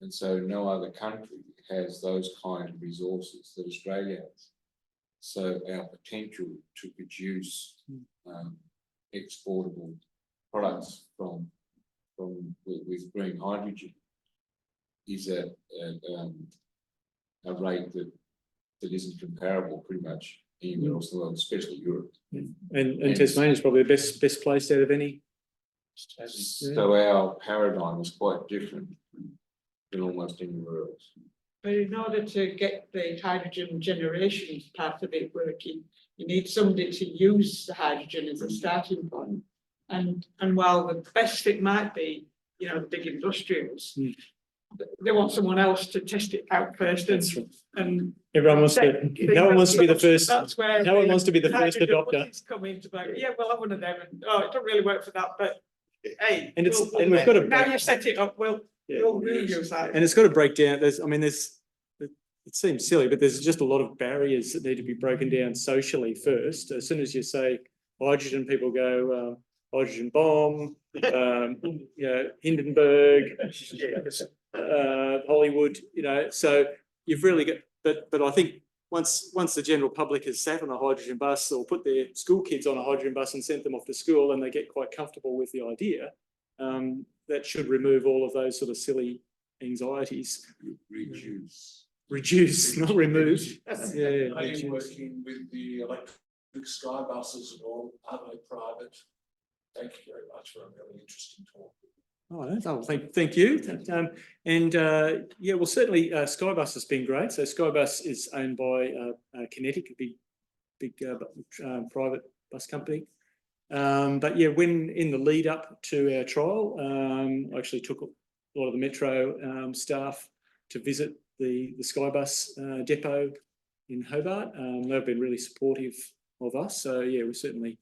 And so no other country has those kind of resources that Australia has. So our potential to produce exportable products with green hydrogen is at a rate that isn't comparable pretty much anywhere else in the world, especially Europe. And Tasmania is probably the best placed out of any. So our paradigm is quite different than almost anywhere else. But in order to get the hydrogen generation part of it working, you need somebody to use the hydrogen as a starting point. And while the best fit might be, the big industrials, they want someone else to test it out first. And everyone wants no one wants to be the first. That's where no one wants to be the first adopter. Come into play. Yeah, well, I'm one of them, and it don't really work for that. But hey, and we've got to now you set it up. We'll use that. And it's got to break down. It seems silly, but there's just a lot of barriers that need to be broken down socially first. As soon as you say hydrogen, people go hydrogen bomb, Hindenburg, Hollywood. So you've really got. But I think once the general public has sat on a hydrogen bus or put their school kids on a hydrogen bus and sent them off to school, and they get quite comfortable with the idea, that should remove all of those sort of silly anxieties. Reduce, not remove. Yeah. Are you working with the electric sky buses at all? Are they private? Thank you very much for a really interesting talk. Thank you. Well, certainly Skybus has been great. So Skybus is owned by Kinetic, a big private bus company. But yeah, when in the lead up to our trial, I actually took a lot of the Metro staff to visit the Skybus depot in Hobart. They've been really supportive of us. So yeah, we've certainly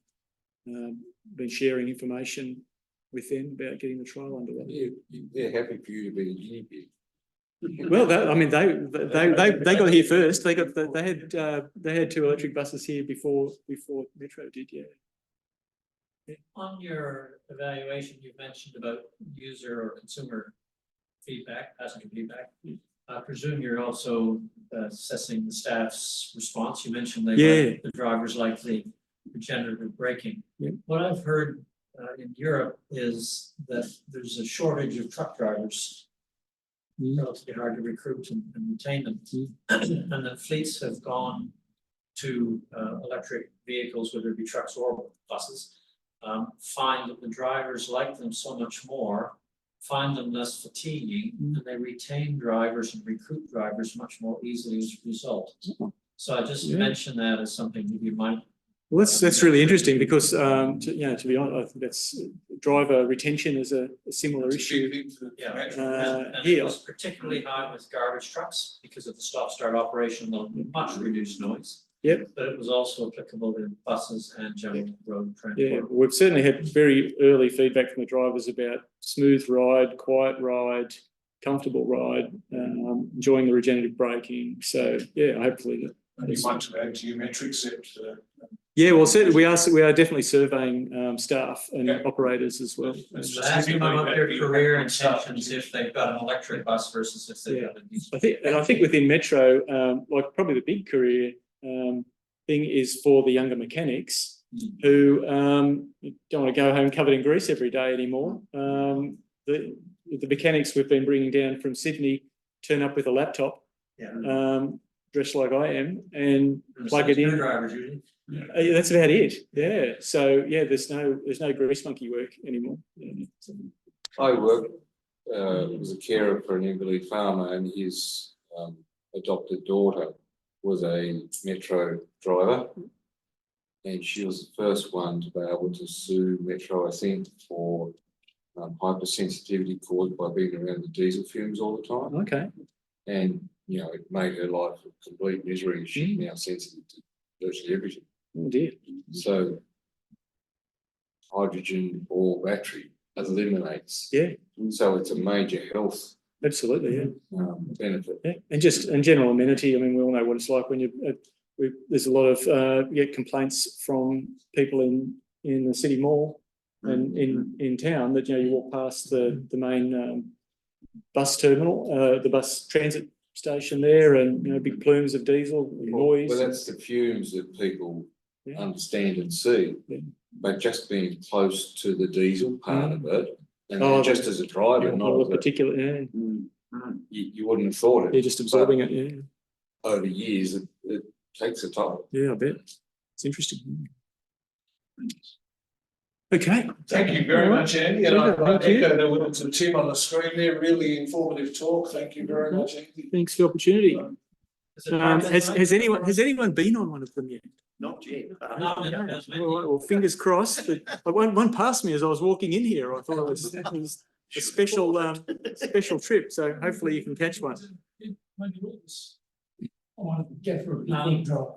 been sharing information with them about getting the trial underway. Yeah, they're happy for you to be the guinea pig. Well, they got here first. They had 2 electric buses here before Metro did. Yeah. On your evaluation, you mentioned about user or consumer feedback, passenger feedback. I presume you're also assessing the staff's response. You mentioned the drivers like the regenerative braking. Yeah. What I've heard in Europe is that there's a shortage of truck drivers. Relatively hard to recruit and retain them. And that fleets have gone to electric vehicles, whether it be trucks or buses, find that the drivers like them so much more, find them less fatiguing, and they retain drivers and recruit drivers much more easily as a result. So I just mentioned that as something that you might. Well, that's really interesting because to be honest, I think that's driver retention is a similar issue. And it was particularly high with garbage trucks because of the stop-start operation, much reduced noise. Yep. But it was also applicable in buses and general road transport. Yeah, we've certainly had very early feedback from the drivers about smooth ride, quiet ride, comfortable ride, enjoying the regenerative braking. So yeah, hopefully And you want to add geometric set Yeah, well, certainly we are definitely surveying staff and Okay. operators as well. So ask them about their career intentions if they've got an electric bus versus if they've got a diesel. I think within Metro, like probably the big career thing is for the younger mechanics who don't want to go home covered in grease every day anymore. The mechanics we've been bringing down from Sydney turn up with a laptop, dressed like I am, and plug it in. Drivers usually. Yeah, that's about it. Yeah. So yeah, there's no grease monkey work anymore. I worked was a carer for an invalid farmer, and his adopted daughter was a Metro driver, and she was the first one to be able to sue Metro, I think, for hypersensitivity caused by being around the diesel fumes all the time. Okay. And it made her life a complete misery. She's now sensitive to virtually everything. Oh dear. So hydrogen or battery eliminates. Yeah. So it's a major health Absolutely. Yeah. benefit. Yeah. And general amenity. I mean, we all know what it's like when there's a lot of complaints from people in the city mall and in town that you walk past the main bus terminal, the bus transit station there, and big plumes of diesel noise. Well, that's the fumes that people understand and see, but just being close to the diesel part of it, and just as a driver, not a as a particular. you wouldn't have thought it. You're just absorbing it. Yeah. Over years, it takes a toll. Yeah, I bet. It's interesting. Okay. Thank you very much, Andy, and I Thank you. echo the words of Tim on the screen there. Really informative talk. Thank you very much, Andy. Thanks for the opportunity. Has anyone been on one of them yet? Not yet. Well, fingers crossed. But one passed me as I was walking in here. I thought it was a special trip. So hopefully you can catch one. I want to get for a big drive.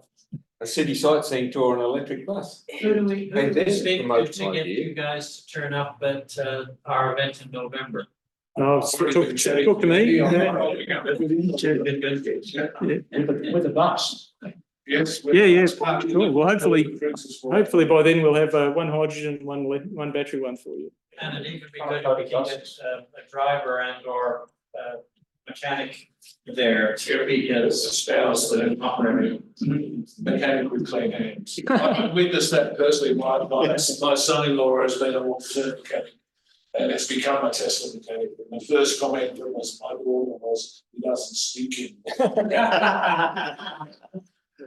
A city sightseeing tour on an electric bus. Who do we And then speak to promotion get idea. you guys to turn up at our event in November? Talk to me. With a bus. Yes. Yeah. Cool. Well, hopefully by then we'll have one hydrogen, one battery one for you. And it'd even be good if we can get a driver and or mechanic there to be a spouse that an operating mechanic with clean hands. I've witnessed that personally. My son-in-law has been a water mechanic, and it's become a Tesla mechanic. And the first comment from my daughter was, "He doesn't stink in."